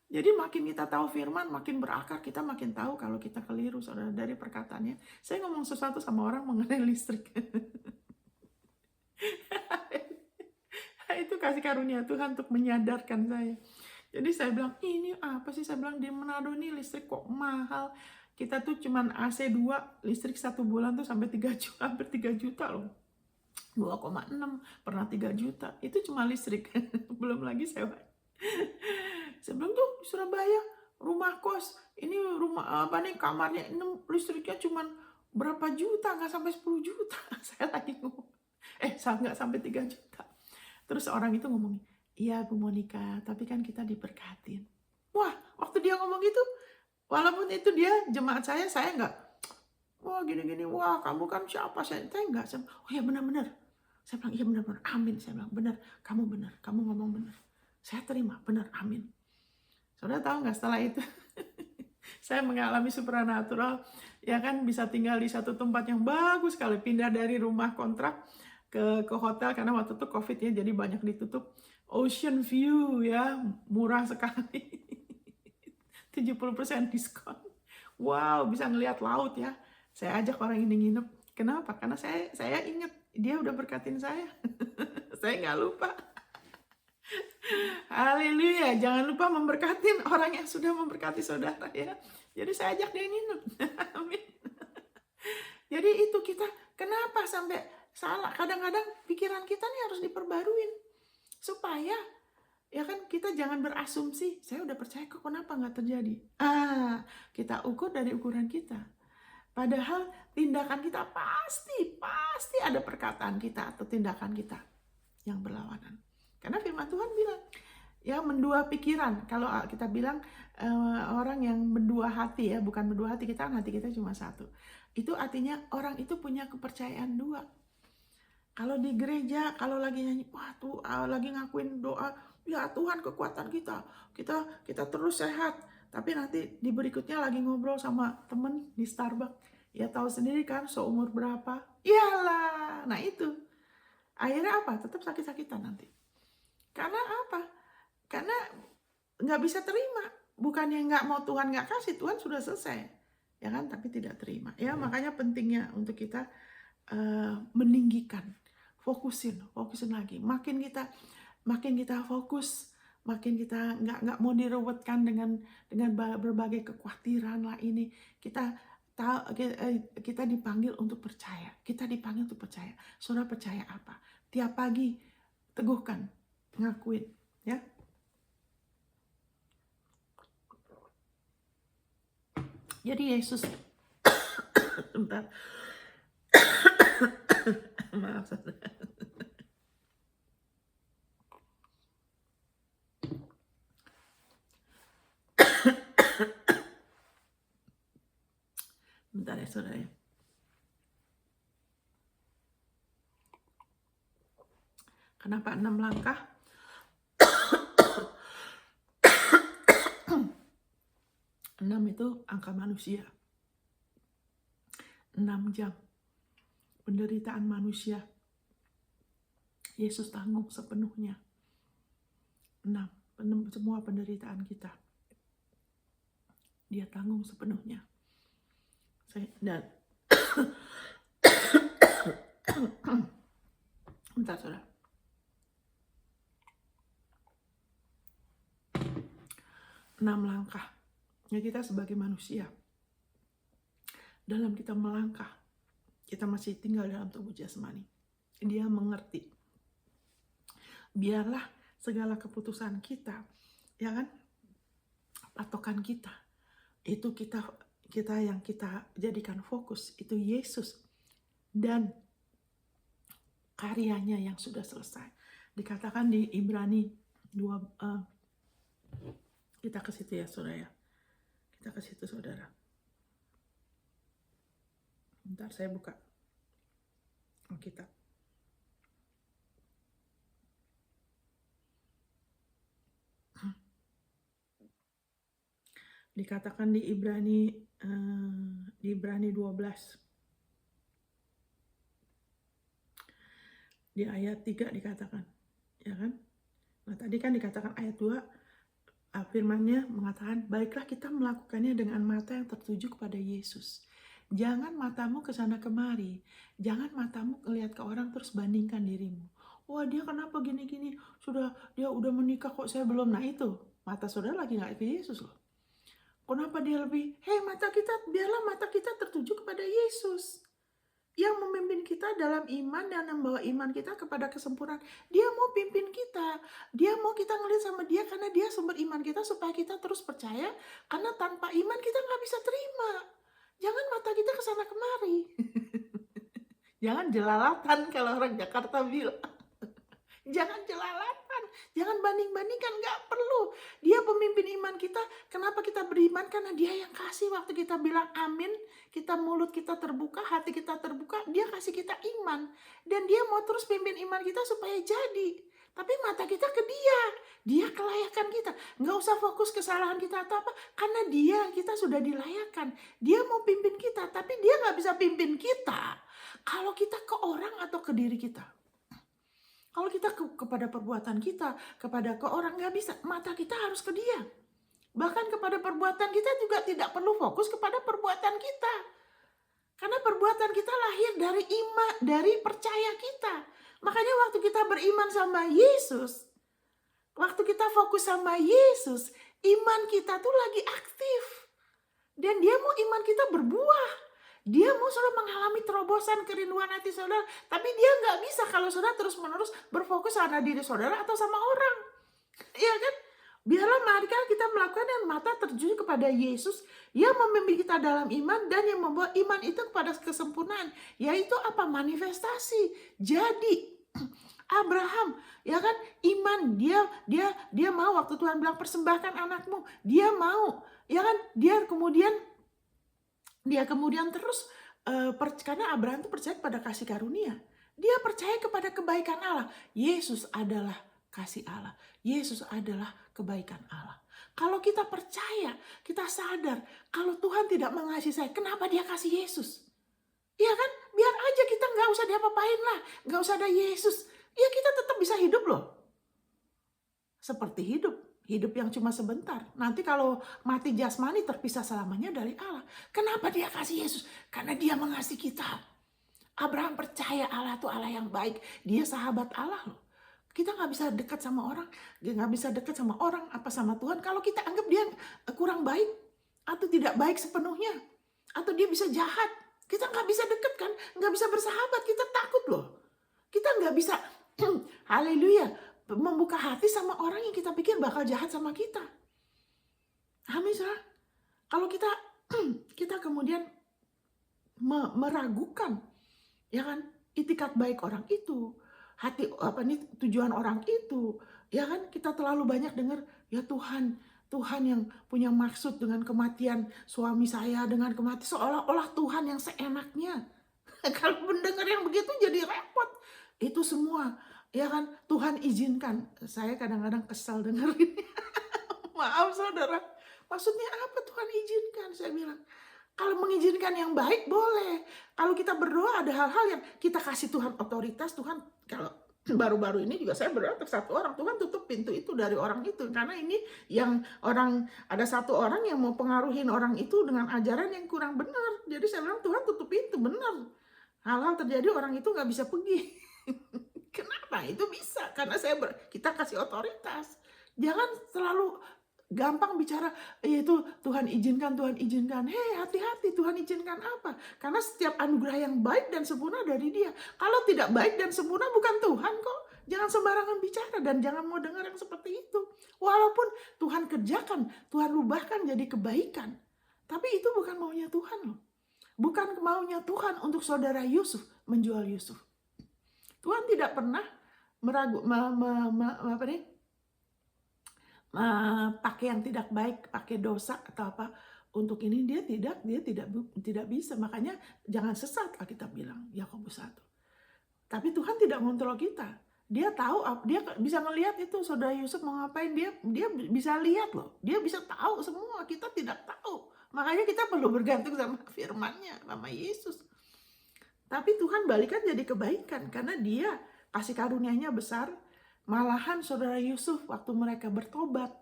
Jadi makin kita tahu firman, makin berakar, kita makin tahu kalau kita keliru, saudara, dari perkataannya. Saya ngomong sesuatu sama orang mengenai listrik. Itu kasih karunia Tuhan untuk menyadarkan saya. Jadi saya bilang, ini apa sih? Saya bilang, di Manado ini listrik kok mahal. Kita tuh cuman AC 2, listrik 1 bulan tuh sampai 3 juta, hampir 3 juta loh. 2,6, pernah 3 juta. Itu cuma listrik, belum lagi sewa. Saya bilang tuh di Surabaya, rumah kos, ini rumah apa nih, kamarnya, ini listriknya cuma berapa juta, nggak sampai 10 juta. Saya lagi ngomong, nggak sampai 3 juta. Terus orang itu ngomong, iya Bu Monica, tapi kan kita diberkatin. Wah, waktu dia ngomong gitu, walaupun itu dia jemaat saya nggak, wah gini-gini, wah kamu kan siapa, saya nggak, oh ya benar-benar. Saya bilang, iya benar-benar, amin. Saya bilang, benar, kamu ngomong benar. Saya terima, benar, amin. Saudara tahu nggak, setelah itu saya mengalami supernatural, ya kan, bisa tinggal di satu tempat yang bagus sekali, pindah dari rumah kontrak ke hotel, karena waktu itu COVID ya, jadi banyak ditutup. Ocean view ya, murah sekali. 70% diskon. Wow, bisa ngelihat laut ya. Saya ajak orang ini nginep. Kenapa? Karena saya ingat dia udah berkatin saya. Saya nggak lupa. Haleluya, jangan lupa memberkatin orang yang sudah memberkati saudara ya. Jadi saya ajak dia nginep. Amin. Jadi itu kita, kenapa sampai salah? Kadang-kadang pikiran kita nih harus diperbaruin. Supaya, ya kan, kita jangan berasumsi, saya udah percaya kok, kenapa nggak terjadi? Kita ukur dari ukuran kita. Padahal tindakan kita pasti ada perkataan kita atau tindakan kita yang berlawanan. Karena firman Tuhan bilang, ya mendua pikiran. Kalau kita bilang orang yang mendua hati ya, bukan mendua hati, kita kan hati kita cuma satu. Itu artinya orang itu punya kepercayaan dua. Kalau di gereja, kalau lagi nyanyi, wah tuh lagi ngakuin doa, ya Tuhan kekuatan kita terus sehat. Tapi nanti di berikutnya lagi ngobrol sama temen di Starbucks, ya tahu sendiri kan, seumur berapa, iyalah. Nah itu, akhirnya apa? Tetap sakit-sakitan nanti. Karena apa? Karena nggak bisa terima. Bukannya nggak mau Tuhan nggak kasih, Tuhan sudah selesai. ya kan, tapi tidak terima. Ya, makanya pentingnya untuk kita meninggikan, fokusin lagi. Makin kita fokus, makin kita nggak mau direwetkan dengan berbagai kekhawatiran lah ini. Kita dipanggil untuk percaya. Saudara percaya apa? Tiap pagi teguhkan, ngakuin, ya. Jadi Yesus, bentar, maaf saudara. Bentar ya saudara ya. Kenapa 6 langkah? 6 itu angka manusia. 6 jam penderitaan manusia Yesus tanggung sepenuhnya. 6, semua penderitaan kita Dia tanggung sepenuhnya. Dan bentar saudara. 6 langkah. Ya, kita sebagai manusia, dalam kita melangkah, kita masih tinggal dalam tubuh jasmani. Dia mengerti. Biarlah segala keputusan kita, ya kan, patokan kita, itu kita yang kita jadikan fokus, itu Yesus dan karyanya yang sudah selesai. Dikatakan di Ibrani 2, kita ke situ ya saudara ya. Kita ke situ saudara. Bentar saya buka Alkitab. Dikatakan di Ibrani 12 di ayat 3 dikatakan, ya kan? Nah, tadi kan dikatakan ayat 2, firman-Nya mengatakan, baiklah kita melakukannya dengan mata yang tertuju kepada Yesus. Jangan matamu ke sana kemari. Jangan matamu melihat ke orang terus bandingkan dirimu. Wah, dia kenapa gini-gini? Dia udah menikah kok saya belum. Nah, itu mata saudara lagi nggak ke Yesus loh. Kenapa dia lebih? Biarlah mata kita tertuju kepada Yesus yang memimpin kita dalam iman dan membawa iman kita kepada kesempurnaan. Dia mau pimpin kita. Dia mau kita ngelihat sama dia karena dia sumber iman kita supaya kita terus percaya. Karena tanpa iman kita nggak bisa terima. Jangan mata kita kesana kemari. Jangan jelalatan kalau orang Jakarta bilang. Jangan jelalatan, jangan banding-bandingkan, nggak perlu. Dia pemimpin iman kita. Kenapa kita beriman? Karena dia yang kasih. Waktu kita bilang amin, mulut kita terbuka, hati kita terbuka, dia kasih kita iman. Dan dia mau terus pimpin iman kita supaya jadi. Tapi mata kita ke dia kelayakan kita. Nggak usah fokus kesalahan kita atau apa, karena kita sudah dilayakkan. Dia mau pimpin kita, tapi dia nggak bisa pimpin kita kalau kita ke orang atau ke diri kita. Kalau kita kepada perbuatan kita, kepada ke orang, nggak bisa. Mata kita harus ke dia. Bahkan kepada perbuatan kita juga tidak perlu fokus kepada perbuatan kita. Karena perbuatan kita lahir dari iman, dari percaya kita. Makanya waktu kita beriman sama Yesus, waktu kita fokus sama Yesus, iman kita tuh lagi aktif. Dan dia mau iman kita berbuah. Dia mau saudara mengalami terobosan kerinduan hati saudara. Tapi dia nggak bisa kalau saudara terus-menerus berfokus sama diri saudara atau sama orang. Iya kan? Biarlah mari kita melakukan yang mata tertuju kepada Yesus yang memimpin kita dalam iman dan yang membawa iman itu kepada kesempurnaan. Yaitu apa? Manifestasi. Jadi Abraham, ya kan, iman dia mau waktu Tuhan bilang persembahkan anakmu, dia mau, ya kan, dia kemudian terus karena Abraham itu percaya pada kasih karunia. Dia percaya kepada kebaikan Allah. Yesus adalah kasih Allah. Yesus adalah kebaikan Allah. Kalau kita percaya, kita sadar kalau Tuhan tidak mengasihi saya, kenapa dia kasih Yesus? Ya kan, biar aja kita nggak usah diapa-apain lah, nggak usah ada Yesus. Ya kita tetap bisa hidup loh. Seperti hidup. Hidup yang cuma sebentar. Nanti kalau mati jasmani terpisah selamanya dari Allah. Kenapa dia kasih Yesus? Karena dia mengasihi kita. Abraham percaya Allah itu Allah yang baik. Dia sahabat Allah loh. Kita nggak bisa dekat sama orang, nggak bisa dekat sama orang apa sama Tuhan kalau kita anggap dia kurang baik atau tidak baik sepenuhnya, atau dia bisa jahat. Kita nggak bisa dekat kan, nggak bisa bersahabat. Kita takut loh. Kita nggak bisa, haleluya, membuka hati sama orang yang kita pikir bakal jahat sama kita. Amin, saudara. Kalau kita kemudian meragukan, ya kan, itikat baik orang itu, hati apa nih tujuan orang itu, ya kan, kita terlalu banyak dengar ya Tuhan yang punya maksud dengan kematian suami saya, dengan kematian, seolah-olah Tuhan yang seenaknya. Kalau mendengar yang begitu jadi repot. Itu semua, ya kan, Tuhan izinkan. Saya kadang-kadang kesal dengar ini. Maaf saudara, maksudnya apa Tuhan izinkan? Saya bilang, kalau mengizinkan yang baik boleh. Kalau kita berdoa ada hal-hal yang kita kasih Tuhan otoritas. Tuhan, kalau baru-baru ini juga saya berdoa untuk satu orang, Tuhan tutup pintu itu dari orang itu. Karena ini yang ada satu orang yang mau pengaruhin orang itu dengan ajaran yang kurang benar. Jadi saya bilang Tuhan tutup pintu, benar. Hal-hal terjadi orang itu nggak bisa pergi. Kenapa? Itu bisa karena kita kasih otoritas. Jangan terlalu gampang bicara itu Tuhan izinkan. Hei, hati-hati, Tuhan izinkan apa? Karena setiap anugerah yang baik dan sempurna dari Dia. Kalau tidak baik dan sempurna bukan Tuhan kok. Jangan sembarangan bicara dan jangan mau dengar yang seperti itu. Walaupun Tuhan kerjakan, Tuhan rubahkan jadi kebaikan. Tapi itu bukan maunya Tuhan loh. Bukan maunya Tuhan untuk saudara Yusuf menjual Yusuf. Tuhan tidak pernah pakai yang tidak baik, pakai dosa atau apa untuk ini. Dia tidak bisa. Makanya jangan sesat, Alkitab bilang, Yakobus 1. Tapi Tuhan tidak mengontrol kita. Dia tahu, dia bisa ngelihat itu saudara Yusuf mau ngapain. Dia bisa lihat loh. Dia bisa tahu semua. Kita tidak tahu. Makanya kita perlu bergantung sama firman-Nya, sama Yesus. Tapi Tuhan balikan jadi kebaikan karena Dia kasih karunia-Nya besar. Malahan saudara Yusuf waktu mereka bertobat,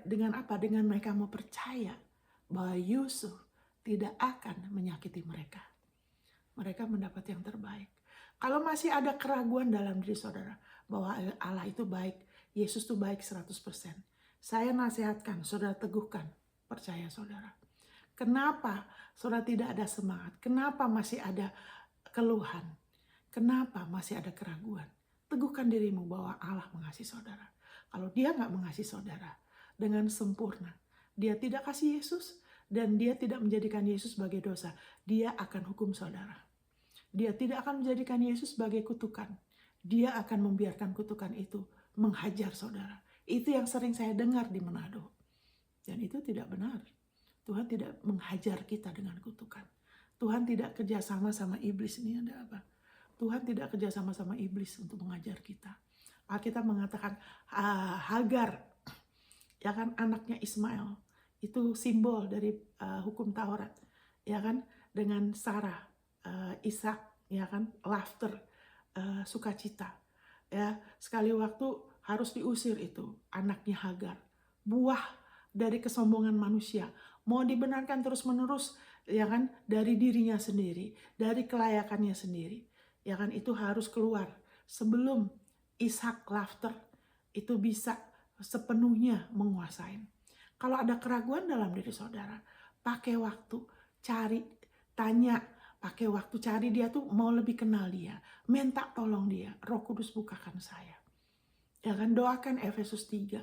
dengan apa? Dengan mereka mau percaya bahwa Yusuf tidak akan menyakiti mereka. Mereka mendapat yang terbaik. Kalau masih ada keraguan dalam diri saudara bahwa Allah itu baik, Yesus itu baik 100%. Saya nasihatkan, saudara teguhkan, percaya saudara. Kenapa saudara tidak ada semangat? Kenapa masih ada keluhan? Kenapa masih ada keraguan? Teguhkan dirimu bahwa Allah mengasihi saudara. Kalau Dia nggak mengasihi saudara dengan sempurna, Dia tidak kasih Yesus dan Dia tidak menjadikan Yesus sebagai dosa, Dia akan hukum saudara. Dia tidak akan menjadikan Yesus sebagai kutukan. Dia akan membiarkan kutukan itu menghajar saudara. Itu yang sering saya dengar di Manado. Dan itu tidak benar. Tuhan tidak menghajar kita dengan kutukan. Tuhan tidak kerjasama sama iblis. Ini ada apa? Tuhan tidak kerjasama sama iblis untuk mengajar kita. Alkitab mengatakan Hagar, ya kan, anaknya Ismail, itu simbol dari hukum Taurat, ya kan, dengan Sarah, Ishak, ya kan, laughter, sukacita, ya. Sekali waktu harus diusir itu anaknya Hagar, buah dari kesombongan manusia, mau dibenarkan terus-menerus, ya kan, dari dirinya sendiri, dari kelayakannya sendiri, ya kan, itu harus keluar sebelum Ishak laughter itu bisa sepenuhnya menguasai. Kalau ada keraguan dalam diri saudara, pakai waktu, cari, tanya, pakai waktu cari Dia tuh, mau lebih kenal Dia, minta tolong Dia, Roh Kudus bukakan saya. Ya kan, doakan Efesus 3,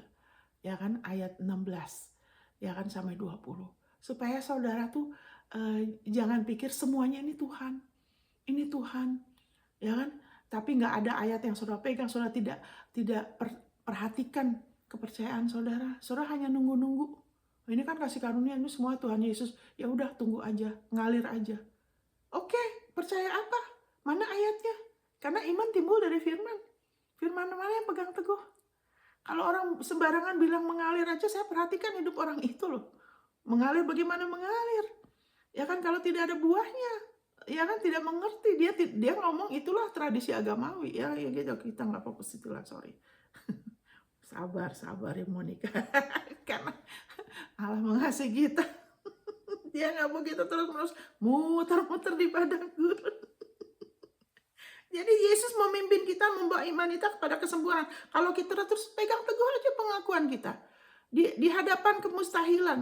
ya kan, ayat 16, ya kan, sampai 20. Supaya saudara tuh jangan pikir semuanya ini Tuhan, ya kan. Tapi nggak ada ayat yang saudara pegang, saudara tidak perhatikan kepercayaan saudara. Saudara hanya nunggu-nunggu. Ini kan kasih karunia, ini semua Tuhan Yesus. Ya udah, tunggu aja, ngalir aja. Oke, percaya apa? Mana ayatnya? Karena iman timbul dari firman. Firman mana yang pegang teguh? Kalau orang sembarangan bilang mengalir aja, saya perhatikan hidup orang itu loh. Mengalir bagaimana mengalir? Ya kan, kalau tidak ada buahnya, ya kan, tidak mengerti. Dia ngomong itulah tradisi agamawi. Ya gitu, kita nggak fokus itulah, sorry. Sabar ya Monica. Karena Allah mengasihi kita. Dia nggak begitu terus-menerus muter-muter di padang gurun. Jadi Yesus memimpin kita, membawa iman kita kepada kesembuhan. Kalau kita terus pegang teguh aja pengakuan kita. Di hadapan kemustahilan.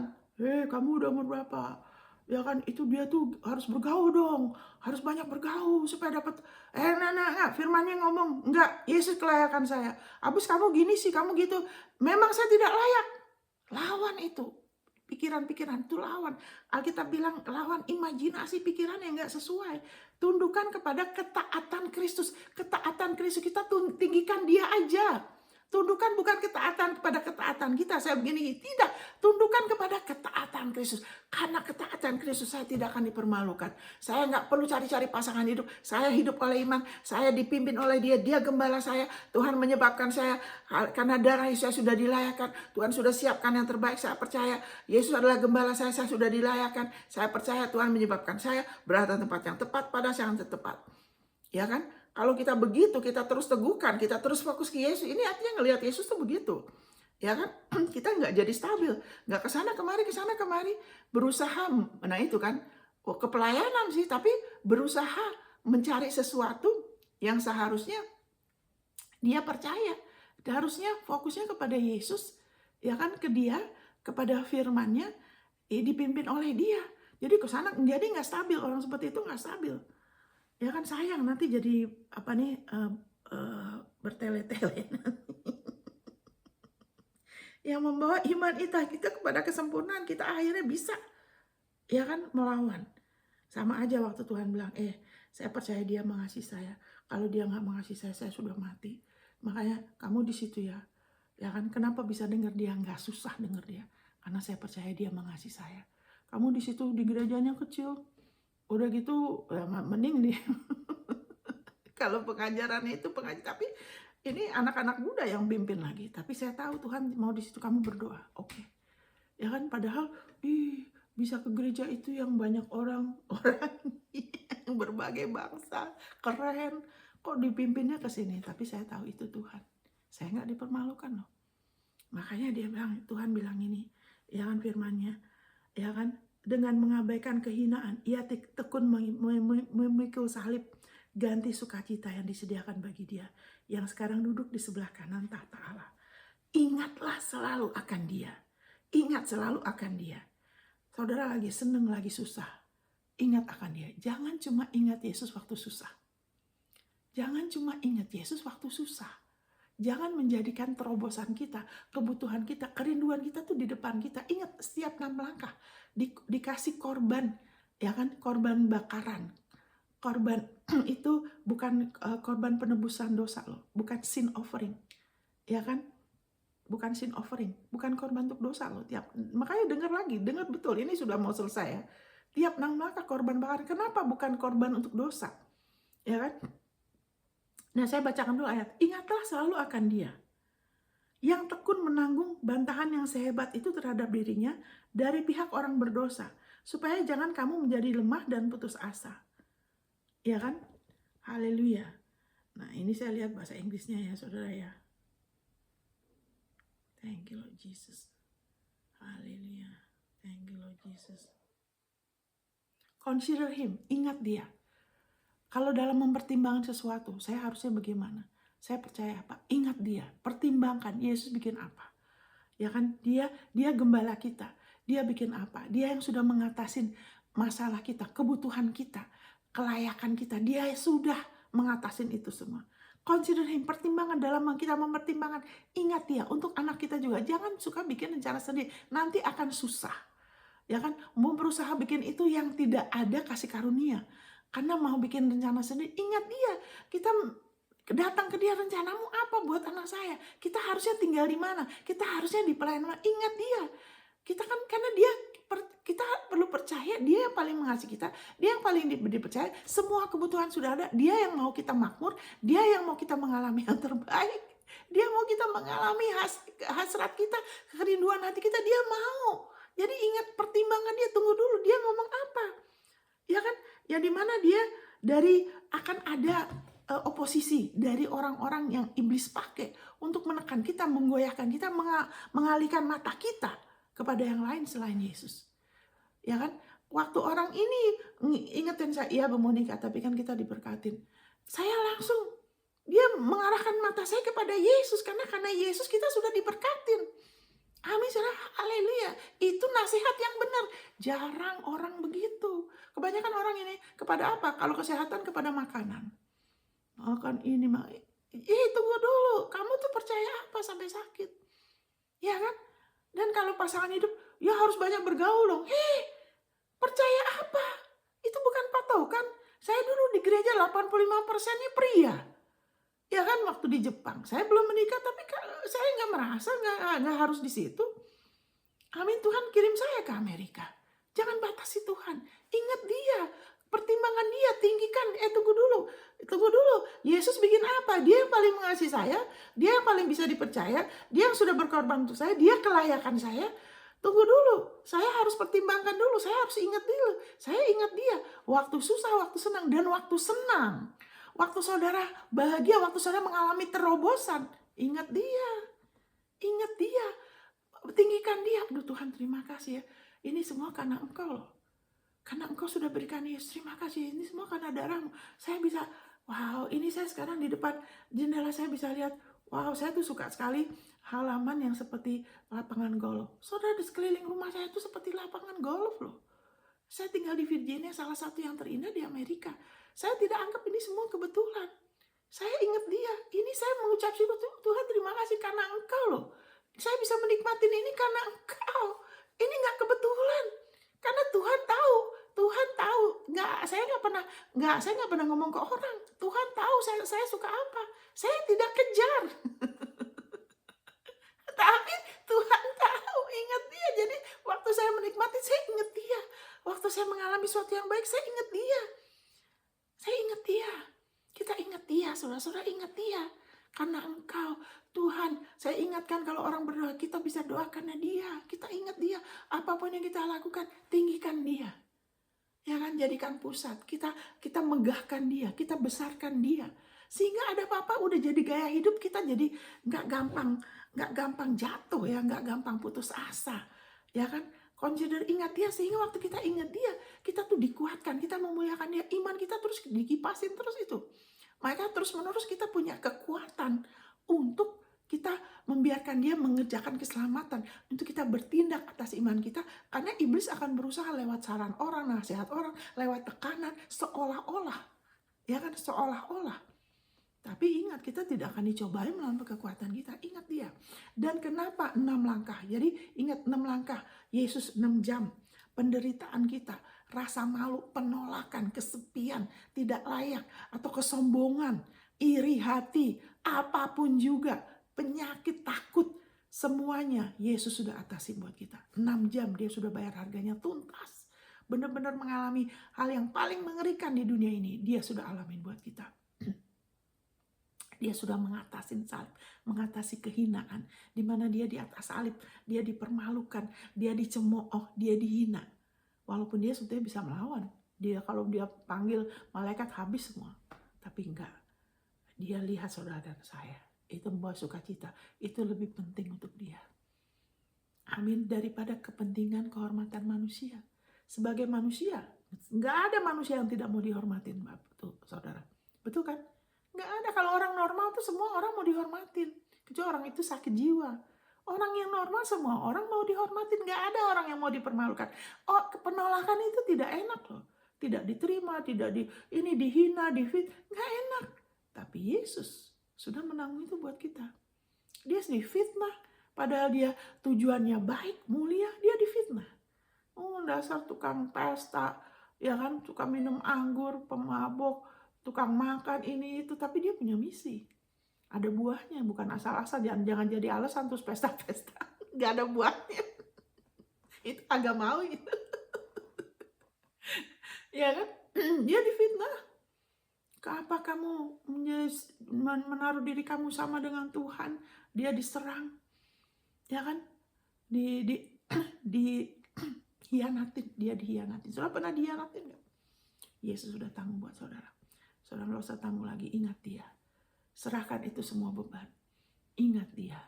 Kamu udah umur berapa? Ya kan, itu dia tuh harus bergaul dong. Harus banyak bergaul supaya dapat. Firman-Nya ngomong, enggak, Yesus kelayakan saya. Abis kamu gini sih, kamu gitu. Memang saya tidak layak. Lawan itu. Pikiran-pikiran itu lawan. Alkitab bilang lawan imajinasi pikiran yang nggak sesuai. Tundukkan kepada ketaatan Kristus. Ketaatan Kristus kita tinggikan dia aja. Tundukkan bukan ketaatan kepada ketaatan kita. Saya begini, tidak. Tundukkan kepada ketaatan Kristus. Karena ketaatan Kristus saya tidak akan dipermalukan. Saya nggak perlu cari-cari pasangan hidup. Saya hidup oleh iman. Saya dipimpin oleh dia. Dia gembala saya. Tuhan menyebabkan saya. Karena darah Yesus sudah dilayakkan. Tuhan sudah siapkan yang terbaik. Saya percaya. Yesus adalah gembala saya. Saya sudah dilayakkan. Saya percaya Tuhan menyebabkan saya berada di tempat yang tepat pada saat yang tepat. Ya kan? Kalau kita begitu, kita terus teguhkan, kita terus fokus ke Yesus. Ini artinya ngelihat Yesus tuh begitu. Ya kan? Kita nggak jadi stabil. Nggak kesana kemari. Berusaha, nah itu kan. Kepelayanan sih, tapi berusaha mencari sesuatu yang seharusnya dia percaya. Harusnya fokusnya kepada Yesus. Ya kan? Ke dia, kepada firman-Nya, dipimpin oleh dia. Jadi kesana, jadi nggak stabil. Orang seperti itu nggak stabil. Ya kan sayang nanti jadi bertele-tele. Yang membawa iman kita kepada kesempurnaan, kita akhirnya bisa ya kan melawan. Sama aja waktu Tuhan bilang, saya percaya dia mengasihi saya. Kalau dia nggak mengasihi saya sudah mati. Makanya kamu di situ ya. Ya kan, kenapa bisa dengar dia? Nggak susah dengar dia. Karena saya percaya dia mengasihi saya. Kamu di situ di gerejanya kecil. Udah gitu, ya mending nih. Kalau pengajarannya itu tapi ini anak-anak muda yang pimpin lagi. Tapi saya tahu Tuhan mau di situ kamu berdoa. Oke. Ya kan, padahal bisa ke gereja itu yang banyak orang yang berbagai bangsa, keren. Kok dipimpinnya ke sini? Tapi saya tahu itu Tuhan. Saya nggak dipermalukan loh. Makanya Tuhan bilang ini, ya kan firman-Nya, ya kan, dengan mengabaikan kehinaan, ia tekun memikul salib, ganti sukacita yang disediakan bagi dia, yang sekarang duduk di sebelah kanan tahta Allah. Ingatlah selalu akan dia. Ingat selalu akan dia. Saudara lagi seneng, lagi susah, ingat akan dia. Jangan cuma ingat Yesus waktu susah. Jangan cuma ingat Yesus waktu susah. Jangan menjadikan terobosan kita, kebutuhan kita, kerinduan kita tuh di depan kita. Ingat setiap 6 langkah dikasih korban, ya kan, korban bakaran. Korban itu bukan korban penebusan dosa loh, bukan sin offering. Ya kan? Bukan sin offering, bukan korban untuk dosa loh. Makanya dengar betul, ini sudah mau selesai ya. Tiap 6 langkah korban bakaran. Kenapa bukan korban untuk dosa? Ya kan? Nah, saya bacakan dulu ayat. Ingatlah selalu akan dia yang tekun menanggung bantahan yang sehebat itu terhadap dirinya dari pihak orang berdosa, supaya jangan kamu menjadi lemah dan putus asa. Ya kan? Haleluya. Nah, ini saya lihat bahasa Inggrisnya ya, saudara ya. Thank you Lord Jesus. Haleluya. Thank you Lord Jesus. Consider him, ingat dia. Kalau dalam mempertimbangkan sesuatu, saya harusnya bagaimana? Saya percaya apa? Ingat dia, pertimbangkan Yesus bikin apa. Ya kan? Dia gembala kita. Dia bikin apa? Dia yang sudah mengatasin masalah kita, kebutuhan kita, kelayakan kita. Dia sudah mengatasin itu semua. Consider him, pertimbangan dalam kita mempertimbangkan. Ingat dia, untuk anak kita juga. Jangan suka bikin rencana sendiri. Nanti akan susah. Ya kan? Mau berusaha bikin itu yang tidak ada kasih karunia. Karena mau bikin rencana sendiri, ingat dia. Kita datang ke dia, rencanamu apa buat anak saya? Kita harusnya tinggal di mana? Kita harusnya di pelayanan mana? Ingat dia. Kita kan, karena kita perlu percaya dia yang paling mengasihi kita. Dia yang paling dipercaya. Semua kebutuhan sudah ada. Dia yang mau kita makmur. Dia yang mau kita mengalami yang terbaik. Dia mau kita mengalami hasrat kita, kerinduan hati kita. Dia mau. Jadi ingat, pertimbangan dia. Tunggu dulu, dia ngomong apa? Ya kan? Ya dimana dia akan ada oposisi dari orang-orang yang iblis pakai untuk menekan kita, menggoyahkan kita, mengalihkan mata kita kepada yang lain selain Yesus. Ya kan? Waktu orang ini ingetin saya, iya Bu Monica, tapi kan kita diberkatin. Saya langsung, dia mengarahkan mata saya kepada Yesus, karena Yesus kita sudah diberkatin. Amin, saudara, haleluya. Itu nasihat yang benar. Jarang orang begitu. Kebanyakan orang ini kepada apa? Kalau kesehatan kepada makanan. Makan ini, tunggu dulu. Kamu tuh percaya apa sampai sakit? Ya kan? Dan kalau pasangan hidup, ya harus banyak bergaul dong. Percaya apa? Itu bukan patokan. Saya dulu di gereja 85%-nya pria. Ya kan, waktu di Jepang. Saya belum menikah, tapi saya nggak merasa nggak harus di situ. Amin, Tuhan kirim saya ke Amerika. Jangan batasi Tuhan. Ingat dia. Pertimbangan dia, tinggikan. Tunggu dulu. Yesus bikin apa? Dia yang paling mengasihi saya. Dia yang paling bisa dipercaya. Dia yang sudah berkorban untuk saya. Dia kelayakan saya. Tunggu dulu. Saya harus pertimbangkan dulu. Saya harus ingat dulu. Saya ingat dia. Waktu susah, waktu senang, dan waktu senang. Waktu saudara bahagia, waktu saudara mengalami terobosan. Ingat dia. Ingat dia. Tinggikan dia. Aduh Tuhan, terima kasih ya. Ini semua karena Engkau loh. Karena Engkau sudah berikan Yesus, terima kasih. Ini semua karena darah-Mu. Saya bisa, wow, ini saya sekarang di depan jendela saya bisa lihat, wow, saya tuh suka sekali halaman yang seperti lapangan golf. Saudara, di sekeliling rumah saya tuh seperti lapangan golf loh. Saya tinggal di Virginia, salah satu yang terindah di Amerika. Saya tidak anggap ini semua kebetulan. Saya ingat dia. Ini saya mengucap syukur, Tuhan terima kasih karena Engkau loh. Saya bisa menikmati ini karena Engkau. Ini nggak kebetulan. Karena Tuhan tahu. Saya nggak pernah ngomong ke orang. Tuhan tahu saya suka apa. Saya tidak kejar. Tapi Tuhan tahu, ingat dia. Jadi waktu saya menikmati, saya ingat dia. Waktu saya mengalami sesuatu yang baik, saya ingat dia. Saya ingat dia. Kita ingat dia, saudara-saudara, ingat dia. Karena Engkau, Tuhan, saya ingatkan kalau orang berdoa, kita bisa doa karena dia. Kita ingat dia. Apapun yang kita lakukan, tinggikan dia. Ya kan, jadikan pusat. Kita megahkan dia, kita besarkan dia. Sehingga ada apa-apa udah jadi gaya hidup kita, jadi nggak gampang jatuh ya, nggak gampang putus asa. Ya kan, ingat dia, sehingga waktu kita ingat dia, kita tuh dikuatkan, kita memuliakan dia, iman kita terus dikipasin terus itu. Maka terus menerus kita punya kekuatan untuk kita membiarkan dia mengerjakan keselamatan, untuk kita bertindak atas iman kita, karena iblis akan berusaha lewat saran orang, nasihat orang, lewat tekanan, seolah-olah. Ya kan, seolah-olah. Tapi ingat, kita tidak akan dicobai melawan kekuatan kita. Ingat dia. Dan kenapa 6 langkah? Jadi ingat 6 langkah. Yesus 6 jam. Penderitaan kita, rasa malu, penolakan, kesepian, tidak layak, atau kesombongan, iri hati, apapun juga, penyakit, takut, semuanya Yesus sudah atasi buat kita. 6 jam dia sudah bayar harganya tuntas. Benar-benar mengalami hal yang paling mengerikan di dunia ini, dia sudah alamin buat kita. Dia sudah mengatasi salib, mengatasi kehinaan, di mana dia di atas salib, dia dipermalukan, dia dicemooh, dia dihina. Walaupun dia sebetulnya bisa melawan, dia kalau dia panggil malaikat habis semua, tapi enggak. Dia lihat saudara dan saya, itu membawa sukacita, itu lebih penting untuk dia. Amin, daripada kepentingan kehormatan manusia. Sebagai manusia, enggak ada manusia yang tidak mau dihormatin, betul saudara, betul kan? Nggak ada. Kalau orang normal tuh semua orang mau dihormatin. Kecuali orang itu sakit jiwa. Orang yang normal semua orang mau dihormatin. Nggak ada orang yang mau dipermalukan. Oh, penolakan itu tidak enak loh. Tidak diterima, dihina, difit. Nggak enak. Tapi Yesus sudah menanggung itu buat kita. Dia difitnah. Padahal dia tujuannya baik, mulia, dia difitnah. Oh, dasar tukang pesta. Ya kan, suka minum anggur, pemabok, tukang makan ini itu, tapi dia punya misi. Ada buahnya, bukan asal-asal. Jangan jadi alasan terus pesta-pesta. Gak ada buahnya. Itu agak mau itu. Ya kan? Dia difitnah. Apa kamu menaruh diri kamu sama dengan Tuhan? Dia diserang. Ya kan? Dihianatin. Dia dihianatin. Saudara pernah dihianatin gak? Yesus sudah tanggung buat saudara. Saudara nggak usah tanggung lagi, ingat dia. Serahkan itu semua beban. Ingat dia.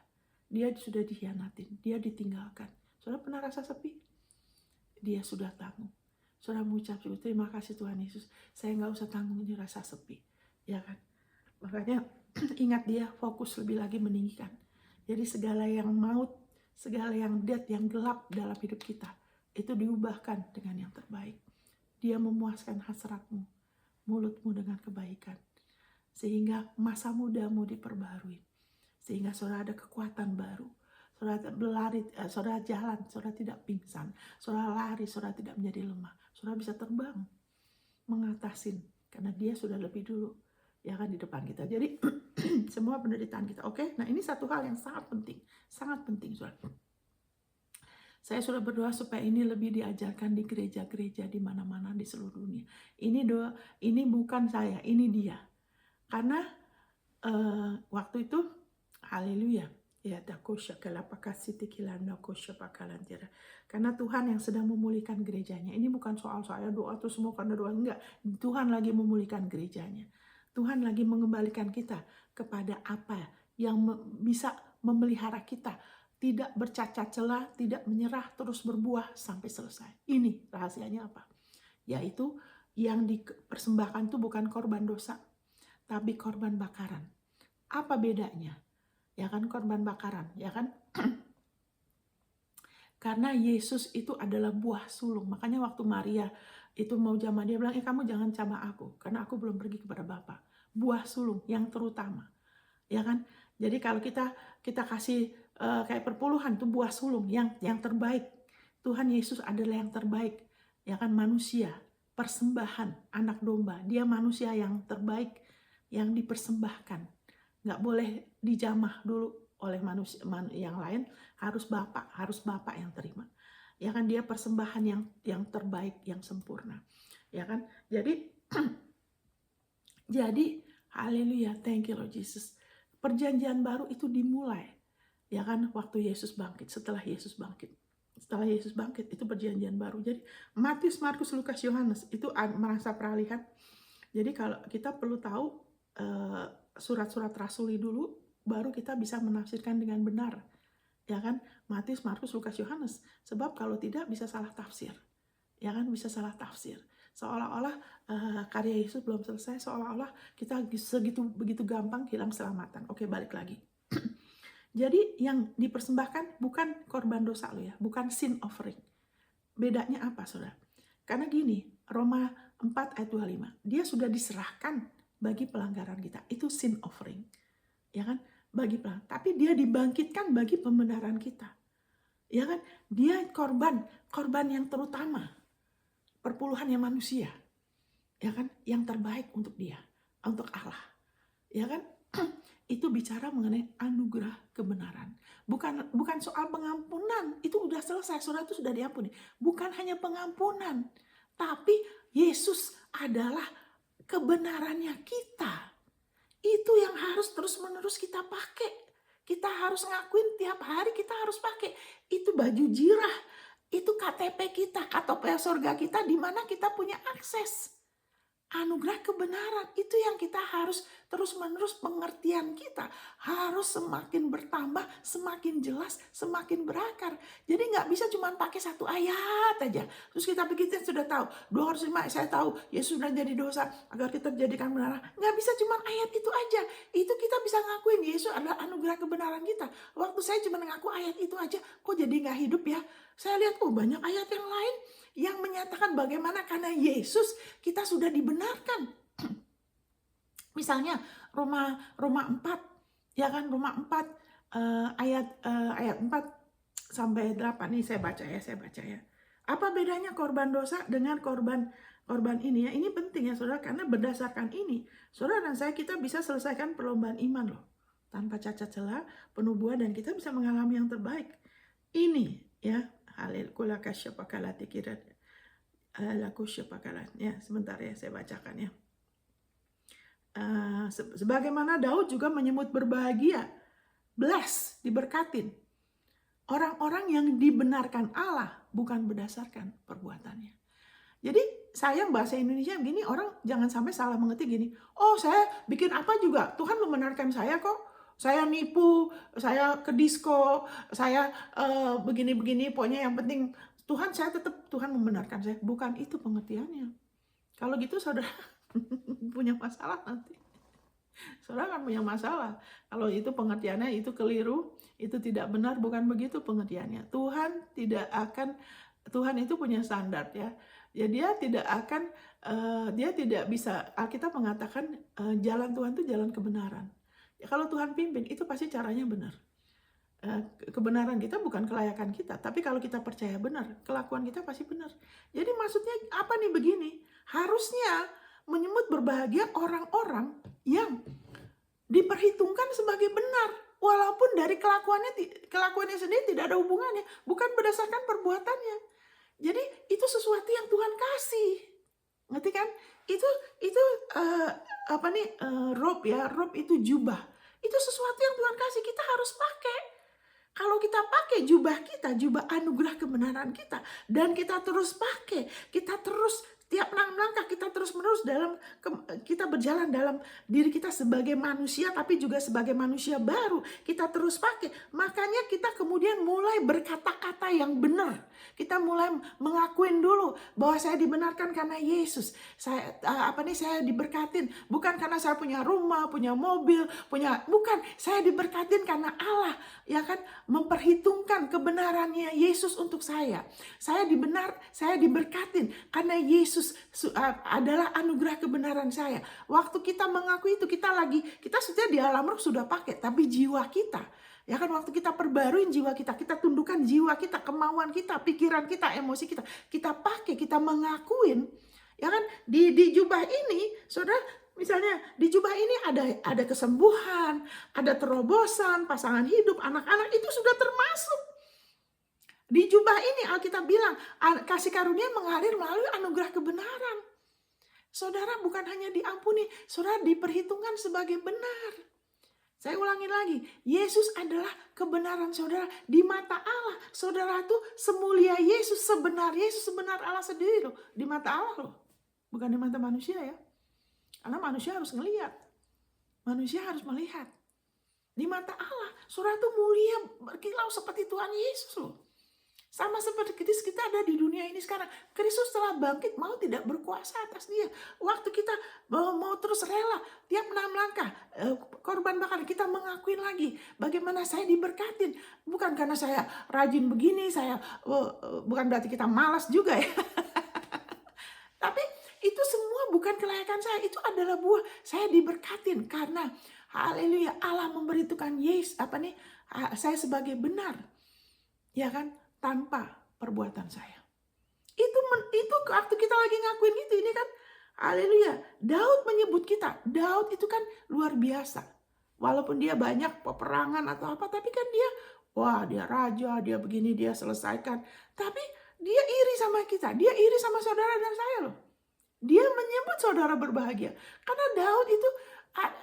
Dia sudah dikhianatin, dia ditinggalkan. Saudara pernah rasa sepi? Dia sudah tanggung. Saudara mengucap syukur, terima kasih Tuhan Yesus. Saya nggak usah tanggung ini rasa sepi. Ya kan? Makanya ingat dia, fokus lebih lagi meninggikan. Jadi segala yang maut, segala yang death, yang gelap dalam hidup kita, itu diubahkan dengan yang terbaik. Dia memuaskan hasratmu, mulutmu dengan kebaikan. Sehingga masa mudamu diperbarui. Sehingga saudara ada kekuatan baru. Saudara berlari, saudara jalan, saudara tidak pingsan. Saudara lari, saudara tidak menjadi lemah. Saudara bisa terbang, mengatasin. Karena dia sudah lebih dulu, ya kan, di depan kita. Jadi semua penderitaan kita, oke? Nah ini satu hal yang sangat penting, saudara. Saya sudah berdoa supaya ini lebih diajarkan di gereja-gereja di mana-mana di seluruh dunia. Ini doa, ini bukan saya, ini dia. Karena waktu itu, haleluya, ya dakosha kalapakasiti kilana kosha pakalantira. Karena Tuhan yang sedang memulihkan gerejanya. Ini bukan soal saya doa tuh semua karena doa, enggak. Tuhan lagi memulihkan gerejanya. Tuhan lagi mengembalikan kita kepada apa yang bisa memelihara kita. Tidak bercacat celah, tidak menyerah, terus berbuah sampai selesai. Ini rahasianya apa? Yaitu yang dipersembahkan itu bukan korban dosa, tapi korban bakaran. Apa bedanya? Ya kan, korban bakaran, ya kan? Karena Yesus itu adalah buah sulung. Makanya waktu Maria itu mau jamah, dia bilang, kamu jangan jamah aku, karena aku belum pergi kepada Bapa. Buah sulung yang terutama, ya kan? Jadi kalau kita kasih kayak perpuluhan itu buah sulung yang terbaik. Tuhan Yesus adalah yang terbaik, ya kan, manusia, persembahan, anak domba. Dia manusia yang terbaik, yang dipersembahkan. Nggak boleh dijamah dulu oleh manusia yang lain, harus Bapak yang terima. Ya kan, dia persembahan yang terbaik, yang sempurna. Ya kan? Jadi haleluya, thank you Lord Jesus. Perjanjian baru itu dimulai, ya kan, waktu Yesus bangkit, setelah Yesus bangkit itu perjanjian baru. Jadi Matius, Markus, Lukas, Yohanes itu merasa peralihan. Jadi kalau kita perlu tahu surat-surat rasuli dulu, baru kita bisa menafsirkan dengan benar, ya kan, Matius, Markus, Lukas, Yohanes. Sebab kalau tidak bisa salah tafsir, ya kan, bisa salah tafsir. Seolah-olah karya Yesus belum selesai, seolah-olah kita begitu gampang hilang selamatan. Oke, balik lagi. Jadi yang dipersembahkan bukan korban dosa lo ya, bukan sin offering. Bedanya apa, saudara? Karena gini, Roma 4 ayat 25, dia sudah diserahkan bagi pelanggaran kita. Itu sin offering, ya kan? Bagi pelanggaran. Tapi dia dibangkitkan bagi pembenaran kita, ya kan? Dia korban yang terutama, perpuluhannya manusia, ya kan, yang terbaik untuk dia, untuk Allah, ya kan. Itu bicara mengenai anugerah kebenaran, bukan soal pengampunan. Itu udah selesai, saudara, itu sudah diampuni. Bukan hanya pengampunan, tapi Yesus adalah kebenarannya kita. Itu yang harus terus-menerus kita pakai. Kita harus ngakuin tiap hari, kita harus pakai. Itu baju jirah, itu KTP kita, KTP surga kita, di mana kita punya akses. Anugerah kebenaran itu yang kita harus terus-menerus, pengertian kita harus semakin bertambah, semakin jelas, semakin berakar. Jadi nggak bisa cuma pakai satu ayat aja. Terus kita begitu sudah tahu, 205 saya tahu Yesus sudah jadi dosa agar kita dijadikan benar. Nggak bisa cuma ayat itu aja. Itu kita bisa ngakuin Yesus adalah anugerah kebenaran kita. Waktu saya cuma ngaku ayat itu aja, kok jadi nggak hidup ya? Saya lihat, banyak ayat yang lain yang menyatakan bagaimana karena Yesus kita sudah dibenarkan. Misalnya Roma 4, ya kan, Roma 4 ayat 4 sampai 8 nih saya baca ya. Apa bedanya korban dosa dengan korban ini ya? Ini penting ya, saudara, karena berdasarkan ini, saudara dan saya, kita bisa selesaikan perlombaan iman loh, tanpa cacat celah, penuh buah, dan kita bisa mengalami yang terbaik. Ini ya, haleluya kasyapakalat kirat. Ya, sebentar ya, saya bacakan ya. Sebagaimana Daud juga menyebut berbahagia, blessed, diberkatin, orang-orang yang dibenarkan Allah bukan berdasarkan perbuatannya. Jadi sayang bahasa Indonesia begini, orang jangan sampai salah mengerti gini. Oh, saya bikin apa juga, Tuhan membenarkan saya kok. Saya nipu, saya ke disco, saya begini-begini, pokoknya yang penting Tuhan, saya tetap Tuhan membenarkan saya. Bukan itu pengertiannya. Kalau gitu saudara punya masalah nanti. Saudara kan punya masalah. Kalau itu pengertiannya itu keliru, itu tidak benar, bukan begitu pengertiannya. Tuhan itu punya standar ya. Ya dia tidak akan, dia tidak bisa, Alkitab mengatakan jalan Tuhan itu jalan kebenaran. Ya, kalau Tuhan pimpin itu pasti caranya benar. Kebenaran kita bukan kelayakan kita, tapi kalau kita percaya benar, kelakuan kita pasti benar. Jadi maksudnya apa nih begini? Harusnya menyebut berbahagia orang-orang yang diperhitungkan sebagai benar, walaupun dari kelakuannya sendiri tidak ada hubungannya, bukan berdasarkan perbuatannya. Jadi itu sesuatu yang Tuhan kasih, ngerti kan? Itu robe ya, robe itu jubah. Itu sesuatu yang Tuhan kasih, kita harus pakai. Kalau kita pakai jubah kita, jubah anugerah kebenaran kita, dan kita terus pakai, kita terus tiap langkah kita terus menerus kita berjalan dalam diri kita sebagai manusia, tapi juga sebagai manusia baru, kita terus pakai. Makanya kita kemudian mulai berkata-kata yang benar. Kita mulai mengakuin dulu bahwa saya dibenarkan karena Yesus. Saya diberkatin bukan karena saya punya rumah, punya mobil, bukan. Saya diberkatin karena Allah, ya kan, memperhitungkan kebenarannya Yesus untuk saya. Saya diberkatin karena Yesus adalah anugerah kebenaran saya. Waktu kita mengakui itu, kita sudah di alam roh sudah pakai, tapi jiwa kita, ya kan, waktu kita perbaruin jiwa kita tundukkan jiwa kita, kemauan kita, pikiran kita, emosi kita pakai, kita mengakuin, ya kan, di jubah ini, saudara, misalnya di jubah ini ada kesembuhan, ada terobosan, pasangan hidup, anak-anak, itu sudah termasuk. Di jubah ini Alkitab bilang kasih karunia mengalir melalui anugerah kebenaran. Saudara bukan hanya diampuni, saudara diperhitungkan sebagai benar. Saya ulangi lagi, Yesus adalah kebenaran saudara di mata Allah. Saudara itu semulia Yesus, sebenar Yesus, sebenar Allah sendiri loh. Di mata Allah loh, bukan di mata manusia ya. Karena manusia harus ngelihat, manusia harus melihat. Di mata Allah, saudara itu mulia berkilau seperti Tuhan Yesus loh. Sama seperti kita ada di dunia ini sekarang. Kristus telah bangkit, mau tidak berkuasa atas dia. Waktu kita mau terus rela, tiap 6 langkah, korban bakar, kita mengakuin lagi bagaimana saya diberkatin. Bukan karena saya rajin begini, bukan berarti kita malas juga ya. Tapi itu semua bukan kelayakan saya, itu adalah buah. Saya diberkatin karena, haleluya, Allah memberitakan saya sebagai benar. Ya kan? Tanpa perbuatan saya. Itu waktu kita lagi ngakuin itu, ini kan, haleluya, Daud menyebut kita. Daud itu kan luar biasa. Walaupun dia banyak peperangan atau apa, tapi kan dia raja, dia begini, dia selesaikan. Tapi dia iri sama kita, dia iri sama saudara dan saya loh. Dia menyebut saudara berbahagia. Karena Daud itu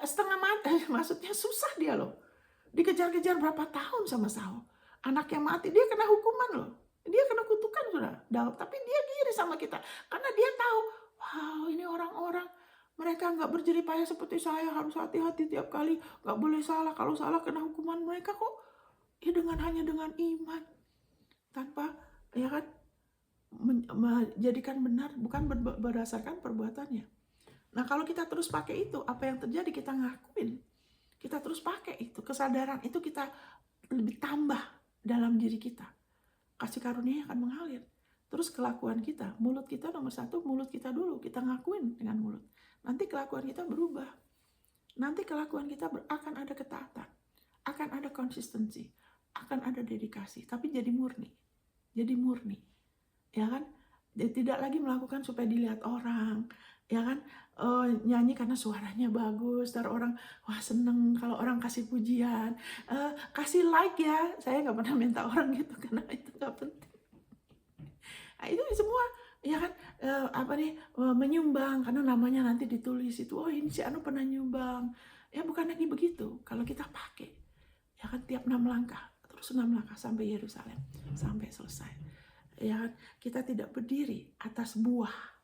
setengah mati, maksudnya susah dia loh. Dikejar-kejar berapa tahun sama Saul. Anaknya mati, dia kena hukuman loh. Dia kena kutukan sudah, Daud. Tapi dia iri sama kita. Karena dia tahu, wow, ini orang-orang, mereka nggak berjerih payah seperti saya. Harus hati-hati tiap kali. Nggak boleh salah. Kalau salah kena hukuman mereka kok. Ya hanya dengan iman. Tanpa, ya kan, menjadikan benar. Bukan berdasarkan perbuatannya. Nah kalau kita terus pakai itu, apa yang terjadi? Kita ngakuin. Kita terus pakai itu. Kesadaran itu kita lebih tambah dalam diri kita. Kasih karunia akan mengalir. Terus kelakuan kita, mulut kita nomor 1, mulut kita dulu. Kita ngakuin dengan mulut. Nanti kelakuan kita berubah. Nanti kelakuan kita akan ada ketaatan. Akan ada konsistensi. Akan ada dedikasi. Tapi jadi murni. Jadi murni. Ya kan? Jadi tidak lagi melakukan supaya dilihat orang. Ya kan? Nyanyi karena suaranya bagus, ntar orang wah seneng kalau orang kasih pujian, kasih like ya. Saya nggak pernah minta orang gitu karena itu nggak penting. Nah, itu semua ya kan, menyumbang karena namanya nanti ditulis itu, oh ini si Anu pernah nyumbang. Ya bukan lagi begitu. Kalau kita pakai, ya kan, tiap 6 langkah, terus 6 langkah sampai Yerusalem, sampai selesai. Ya kan, kita tidak berdiri atas buah.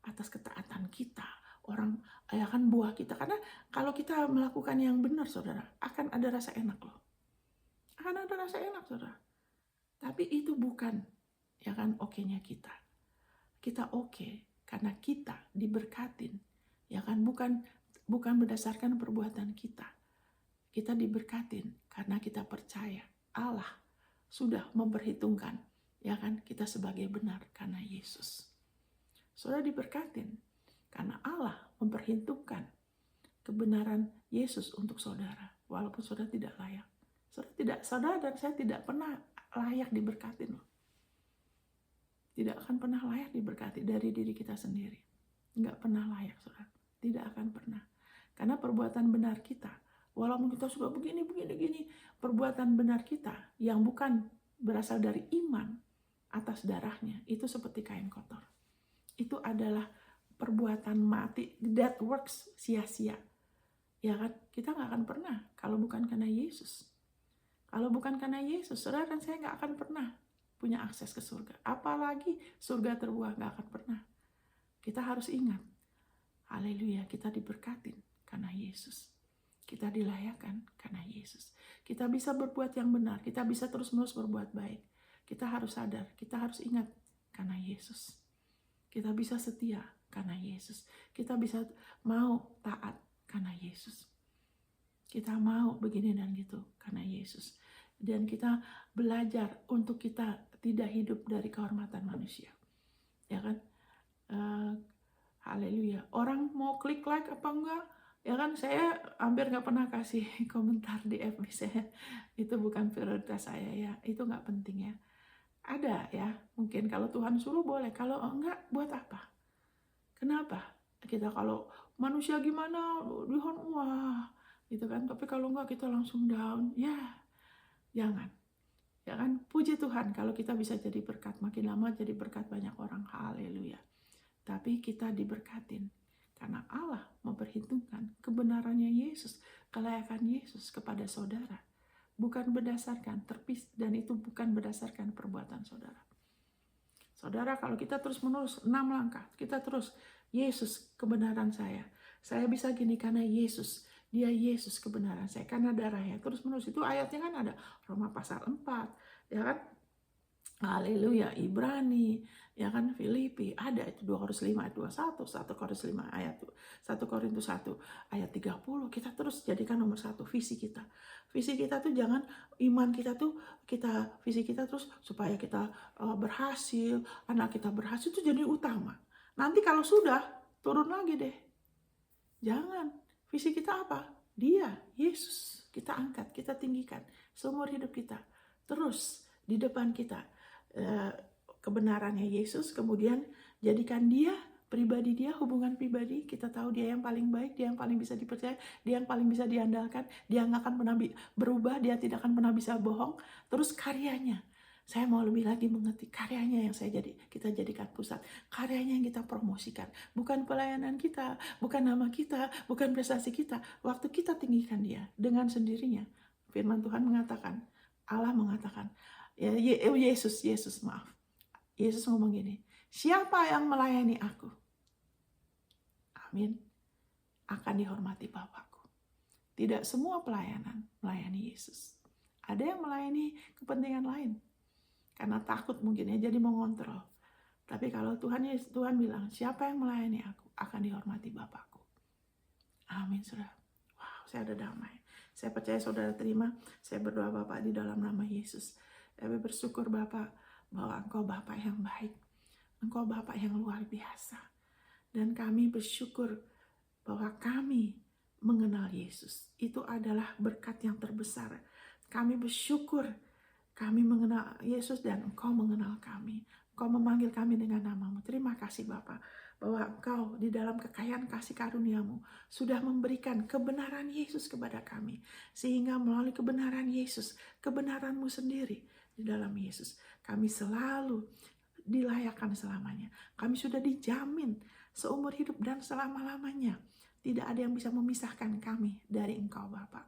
atas ketaatan kita. Orang ya kan buah kita. Karena kalau kita melakukan yang benar, saudara, akan ada rasa enak loh. Akan ada rasa enak, saudara. Tapi itu bukan ya kan oke-nya kita. Kita oke karena kita diberkatin. Ya kan bukan berdasarkan perbuatan kita. Kita diberkatin karena kita percaya Allah sudah memperhitungkan ya kan kita sebagai benar karena Yesus. Saudara diberkatin karena Allah memperhitungkan kebenaran Yesus untuk saudara walaupun saudara tidak layak. Saudara dan saya tidak pernah layak diberkatin loh. Tidak akan pernah layak diberkati dari diri kita sendiri. Enggak pernah layak, saudara. Tidak akan pernah. Karena perbuatan benar kita, walaupun kita sudah begini, perbuatan benar kita yang bukan berasal dari iman atas darahnya, itu seperti kain kotor. Itu adalah perbuatan mati, dead works, sia-sia. Ya kan? Kita nggak akan pernah kalau bukan karena Yesus. Kalau bukan karena Yesus, saudara dan saya nggak akan pernah punya akses ke surga. Apalagi surga terbuka, nggak akan pernah. Kita harus ingat, haleluya, kita diberkatin karena Yesus. Kita dilayakan karena Yesus. Kita bisa berbuat yang benar, kita bisa terus-menerus berbuat baik. Kita harus sadar, kita harus ingat karena Yesus. Kita bisa setia karena Yesus. Kita bisa mau taat karena Yesus. Kita mau begini dan gitu karena Yesus. Dan kita belajar untuk kita tidak hidup dari kehormatan manusia. Ya kan? Haleluya. Orang mau klik like apa enggak? Ya kan, saya hampir nggak pernah kasih komentar di FB saya. Itu bukan prioritas saya ya. Itu nggak penting ya. Ada ya. Mungkin kalau Tuhan suruh boleh. Kalau enggak, buat apa? Kenapa? Kita kalau manusia gimana? Tuhan wah. Gitu kan. Tapi kalau enggak kita langsung down. Ya. Jangan. Ya kan, puji Tuhan kalau kita bisa jadi berkat, makin lama jadi berkat banyak orang. Haleluya. Tapi kita diberkatin karena Allah memperhitungkan kebenarannya Yesus, kelayakan Yesus kepada saudara. Bukan berdasarkan dan itu bukan berdasarkan perbuatan saudara. Saudara, kalau kita terus menerus 6 langkah, kita terus Yesus kebenaran saya. Saya bisa gini karena Yesus. Dia Yesus kebenaran saya karena darahnya. Terus menerus itu ayatnya kan ada Roma pasal 4, ya kan? Haleluya, Ibrani, ya kan, Filipi, ada itu 2 Korintus 5 ayat 21, 1 Korintus 5 ayat 1 Korintus 1 ayat 30. Kita terus jadikan nomor 1 visi kita. Visi kita tuh jangan iman kita tuh visi kita terus supaya kita berhasil, anak kita berhasil itu jadi utama. Nanti kalau sudah turun lagi deh. Jangan. Visi kita apa? Dia, Yesus. Kita angkat, kita tinggikan seumur hidup kita. Terus di depan kita kebenarannya Yesus, kemudian jadikan dia pribadi, dia hubungan pribadi. Kita tahu dia yang paling baik, dia yang paling bisa dipercaya, dia yang paling bisa diandalkan, dia nggak akan pernah berubah, dia tidak akan pernah bisa bohong. Terus karyanya, saya mau lebih lagi mengerti karyanya yang kita jadikan pusat, karyanya yang kita promosikan, bukan pelayanan kita, bukan nama kita, bukan prestasi kita. Waktu kita tinggikan dia dengan sendirinya, firman Tuhan mengatakan, Allah mengatakan, Yesus ngomong gini, siapa yang melayani aku, amin, akan dihormati Bapakku. Tidak semua pelayanan melayani Yesus. Ada yang melayani kepentingan lain karena takut mungkin ya, jadi mengontrol. Tapi kalau Tuhan bilang, siapa yang melayani aku akan dihormati Bapakku. Amin, saudara. Wow, saya ada damai. Saya percaya saudara terima. Saya berdoa Bapak di dalam nama Yesus. Kami bersyukur Bapak bahwa Engkau Bapak yang baik. Engkau Bapak yang luar biasa. Dan kami bersyukur bahwa kami mengenal Yesus. Itu adalah berkat yang terbesar. Kami bersyukur kami mengenal Yesus dan Engkau mengenal kami. Engkau memanggil kami dengan nama-Mu. Terima kasih Bapa, bahwa Engkau di dalam kekayaan kasih karunia-Mu sudah memberikan kebenaran Yesus kepada kami. Sehingga melalui kebenaran Yesus, kebenaran-Mu sendiri di dalam Yesus, kami selalu dilayakkan selamanya. Kami sudah dijamin seumur hidup dan selama-lamanya. Tidak ada yang bisa memisahkan kami dari Engkau Bapa.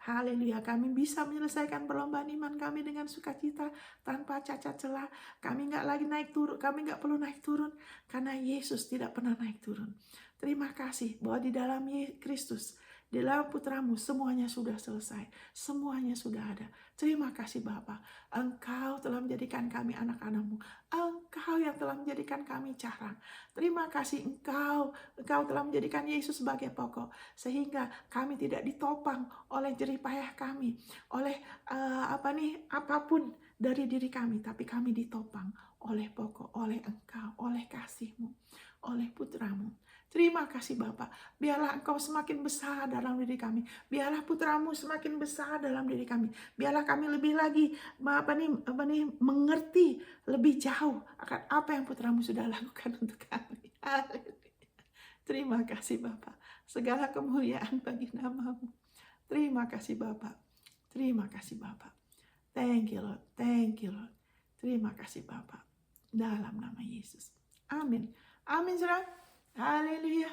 Haleluya, kami bisa menyelesaikan perlombaan iman kami dengan sukacita tanpa cacat celah. Kami nggak lagi naik turun, kami nggak perlu naik turun karena Yesus tidak pernah naik turun. Terima kasih bahwa di dalam Kristus, di dalam putramu semuanya sudah selesai, semuanya sudah ada. Terima kasih Bapa, Engkau telah menjadikan kami anak-anak-Mu, Engkau yang telah menjadikan kami carang. Terima kasih Engkau telah menjadikan Yesus sebagai pokok, sehingga kami tidak ditopang oleh jerih payah kami, oleh apapun dari diri kami, tapi kami ditopang oleh pokok, oleh Engkau, oleh kasih-Mu, oleh putramu. Terima kasih Bapa. Biarlah Engkau semakin besar dalam diri kami. Biarlah putramu semakin besar dalam diri kami. Biarlah kami lebih lagi mengerti lebih jauh akan apa yang putramu sudah lakukan untuk kami. Haleluya. Terima kasih Bapa. Segala kemuliaan bagi nama-Mu. Terima kasih Bapa. Terima kasih Bapa. Thank you Lord. Thank you Lord. Terima kasih Bapa. Dalam nama Yesus. Amin. Amin saudara. Haleluya.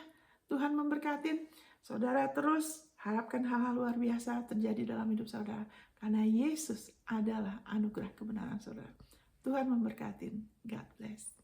Tuhan memberkatin. Saudara terus harapkan hal-hal luar biasa terjadi dalam hidup saudara. Karena Yesus adalah anugerah kebenaran saudara. Tuhan memberkatin. God bless.